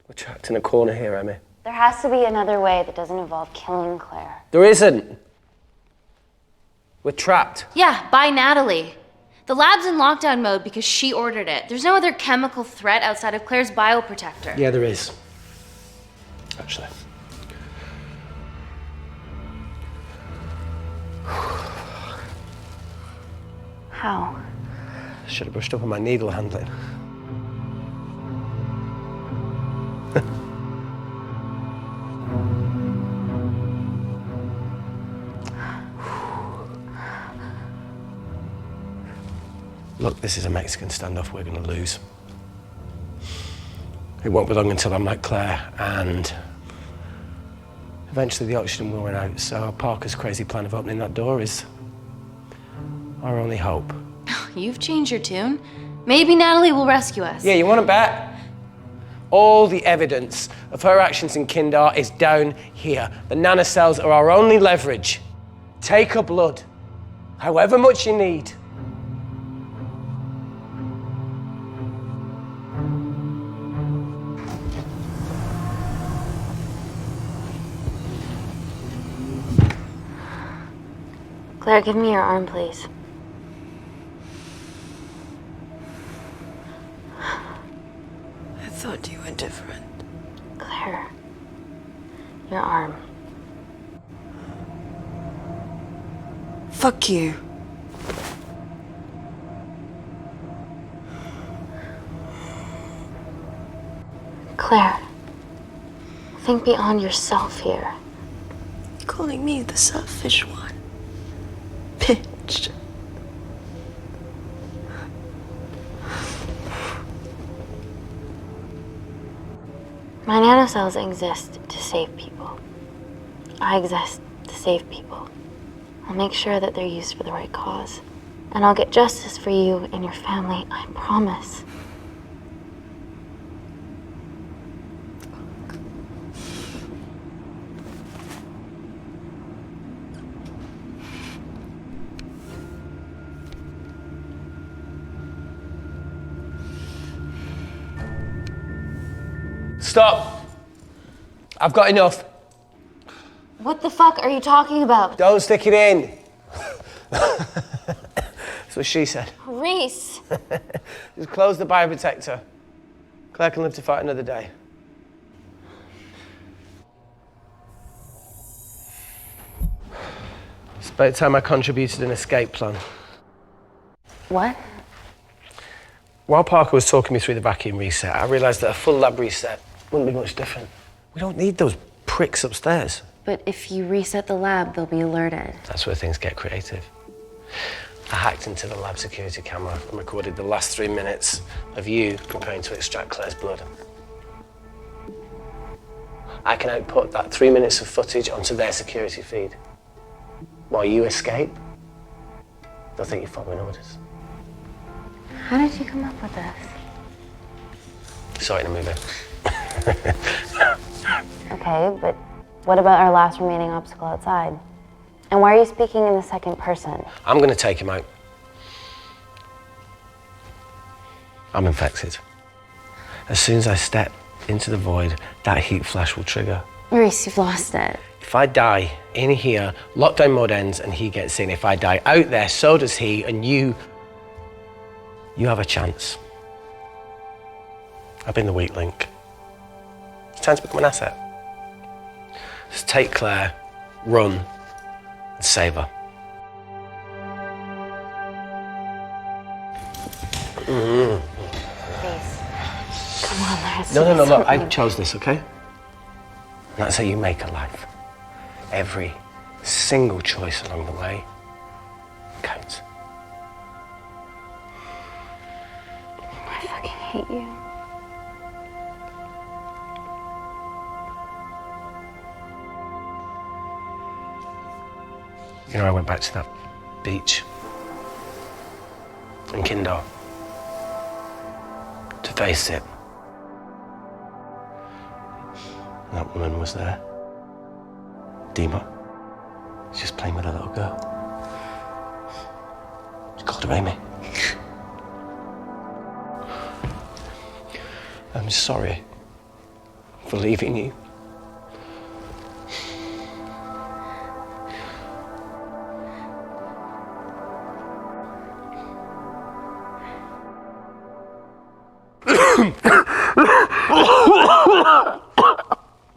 We're trapped in a corner here, Emmy. There has to be another way that doesn't involve killing Claire. There isn't. We're trapped. Yeah, by Natalie. The lab's in lockdown mode because she ordered it. There's no other chemical threat outside of Claire's bioprotector. Yeah, there is. Actually. How? Should have brushed up on my needle handling. Look, this is a Mexican standoff we're going to lose. It won't be long until I'm like Claire, and eventually the oxygen will run out, so Parker's crazy plan of opening that door is our only hope. You've changed your tune. Maybe Natalie will rescue us. Yeah, you want to bet? All the evidence of her actions in Kindar is down here. The nanocells are our only leverage. Take her blood, however much you need. Claire, give me your arm, please. I thought you were different. Claire, your arm. Fuck you. Claire, think beyond yourself here. Calling me the selfish one. Bitch. My nanocells exist to save people. I exist to save people. I'll make sure that they're used for the right cause. And I'll get justice for you and your family, I promise. Stop! I've got enough. What the fuck are you talking about? Don't stick it in. That's what she said. Reese! Just close the bioprotector. Claire can live to fight another day. It's about time I contributed an escape plan. What? While Parker was talking me through the vacuum reset, I realised that a full lab reset wouldn't be much different. We don't need those pricks upstairs. But if you reset the lab, they'll be alerted. That's where things get creative. I hacked into the lab security camera and recorded the last 3 minutes of you preparing to extract Claire's blood. I can output that 3 minutes of footage onto their security feed. While you escape, they'll think you're following orders. How did you come up with this? Saw it in a movie. Okay, but what about our last remaining obstacle outside? And why are you speaking in the second person? I'm going to take him out. I'm infected. As soon as I step into the void, that heat flash will trigger. Reese, you've lost it. If I die in here, lockdown mode ends and he gets in. If I die out there, so does he, and you have a chance. I've been the weak link. It's time to become an asset. Just take Claire, run, and save her. Please. Come on, there's No, look, I chose this, okay? And that's how you make a life. Every single choice along the way counts. I fucking hate you. You know, I went back to that beach in Kindar to face it. And that woman was there. Dima. She's just playing with a little girl. She called her Amy. I'm sorry for leaving you.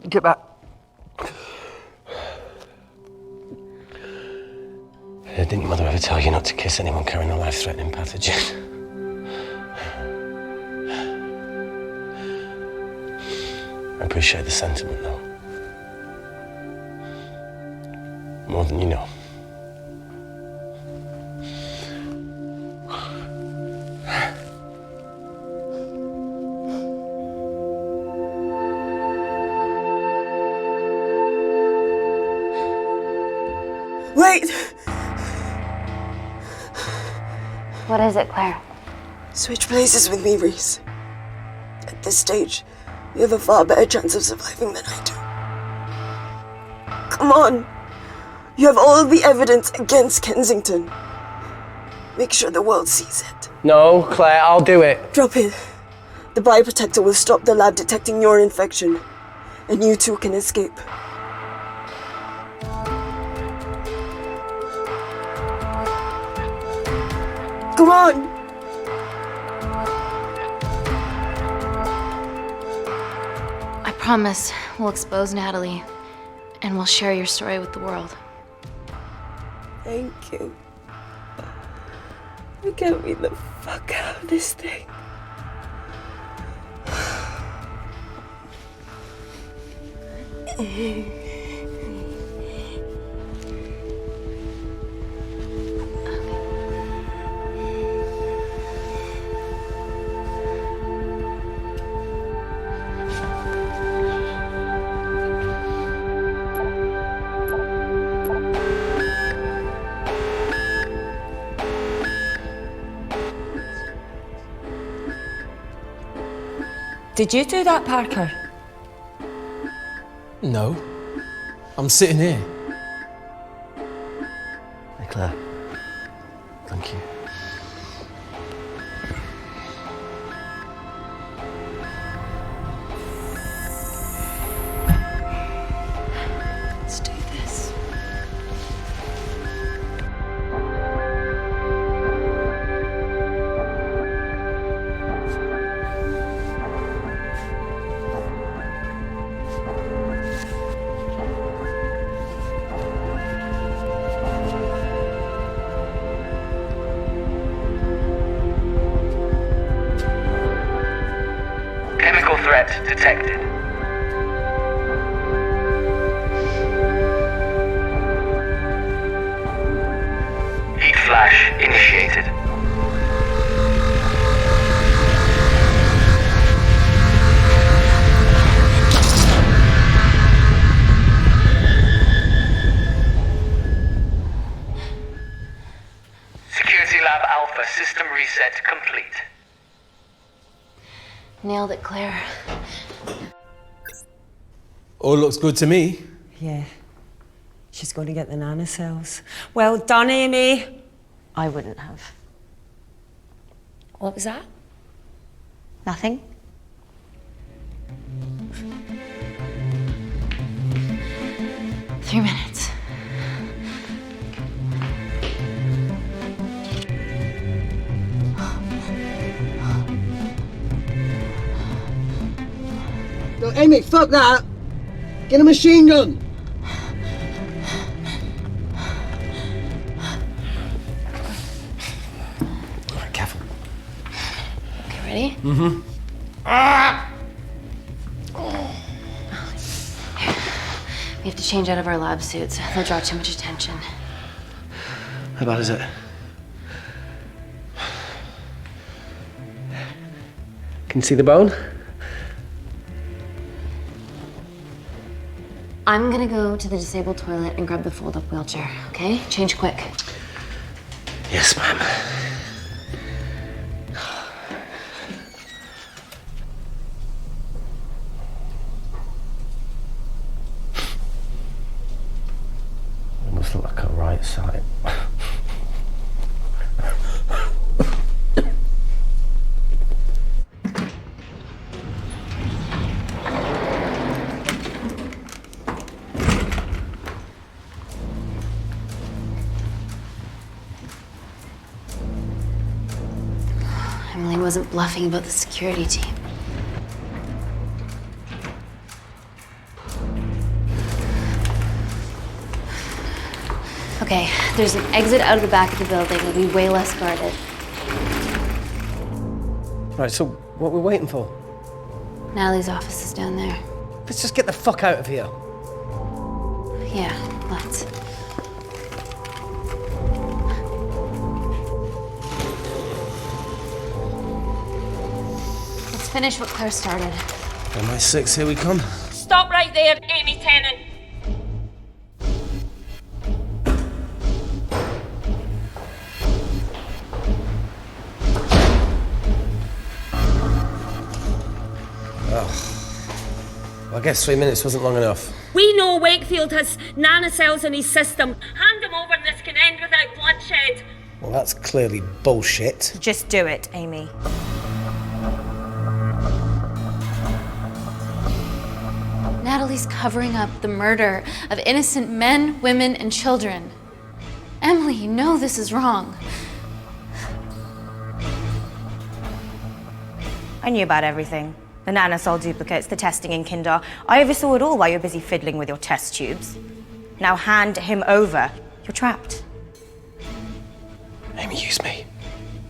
Get back. Didn't your mother ever tell you not to kiss anyone carrying a life-threatening pathogen? I appreciate the sentiment, though. More than you know. Wait! What is it, Claire? Switch places with me, Reese. At this stage, you have a far better chance of surviving than I do. Come on! You have all the evidence against Kensington. Make sure the world sees it. No, Claire, I'll do it. Drop it. The bioprotector will stop the lab detecting your infection, and you two can escape. Come on! I promise we'll expose Natalie, and we'll share your story with the world. Thank you. Get me the fuck out of this thing. Did you do that, Parker? No. I'm sitting here. Hey, Claire. Thank you. Let's do this. Chemical threat detected. Heat flash initiated. Security Lab Alpha system reset complete. Nailed it, Claire. All looks good to me. Yeah. She's going to get the nanocells. Well done, Amy. I wouldn't have. What was that? Nothing? 3 minutes. No, Amy, fuck that! Get a machine gun! Alright, careful. Okay, ready? Mm-hmm. We have to change out of our lab suits. They'll draw too much attention. How bad is it? Can you see the bone? I'm gonna go to the disabled toilet and grab the fold-up wheelchair, okay? Change quick. Yes, ma'am. It must look like a right side. Emily wasn't bluffing about the security team. Okay, there's an exit out of the back of the building. It'll be way less guarded. Right, so what are we waiting for? Natalie's office is down there. Let's just get the fuck out of here. Yeah, let's. Let's finish what Claire started. MI6, here we come. Stop right there, Amy Tennant. Well, I guess 3 minutes wasn't long enough. We know Wakefield has nanocells in his system. Hand him over and this can end without bloodshed. Well, that's clearly bullshit. Just do it, Amy. Natalie's covering up the murder of innocent men, women, and children. Emily, you know this is wrong. I knew about everything. The nanosol duplicates, the testing in Kindar. I oversaw it all while you're busy fiddling with your test tubes. Now hand him over. You're trapped. Amy, use me.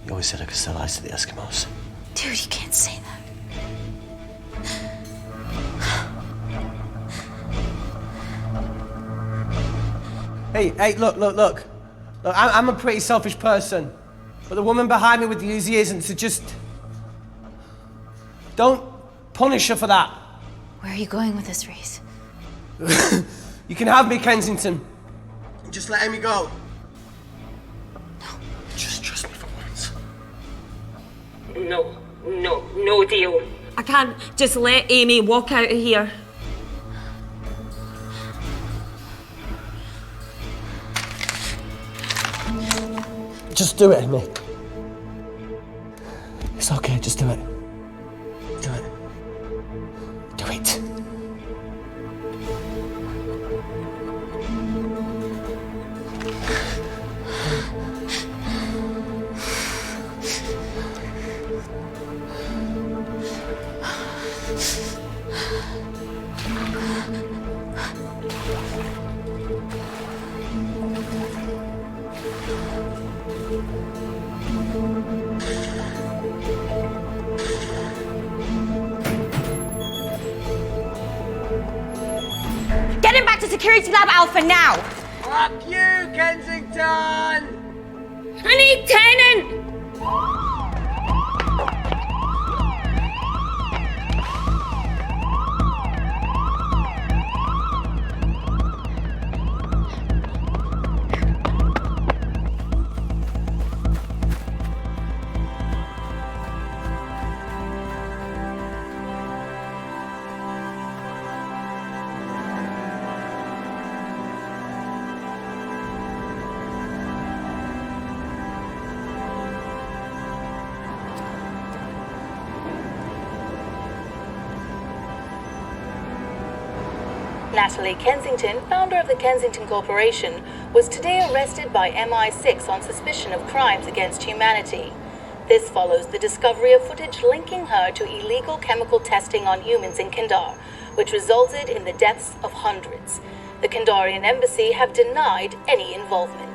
You always said I could sell ice to the Eskimos. Dude, you can't say that. Hey, look. Look, I'm a pretty selfish person. But the woman behind me with the Uzi isn't, so just... don't punish her for that. Where are you going with this, Reese? You can have me, Kensington. Just let Amy go. No. Just trust me for once. No deal. I can't just let Amy walk out of here. Just do it, Amy. It's okay, just do it. Do it. Do it. Get him back to Security Lab Alpha now! Fuck you, Kensington! I need Tennant! Natalie Kensington, founder of the Kensington Corporation, was today arrested by MI6 on suspicion of crimes against humanity. This follows the discovery of footage linking her to illegal chemical testing on humans in Kindar, which resulted in the deaths of hundreds. The Kindarian embassy have denied any involvement.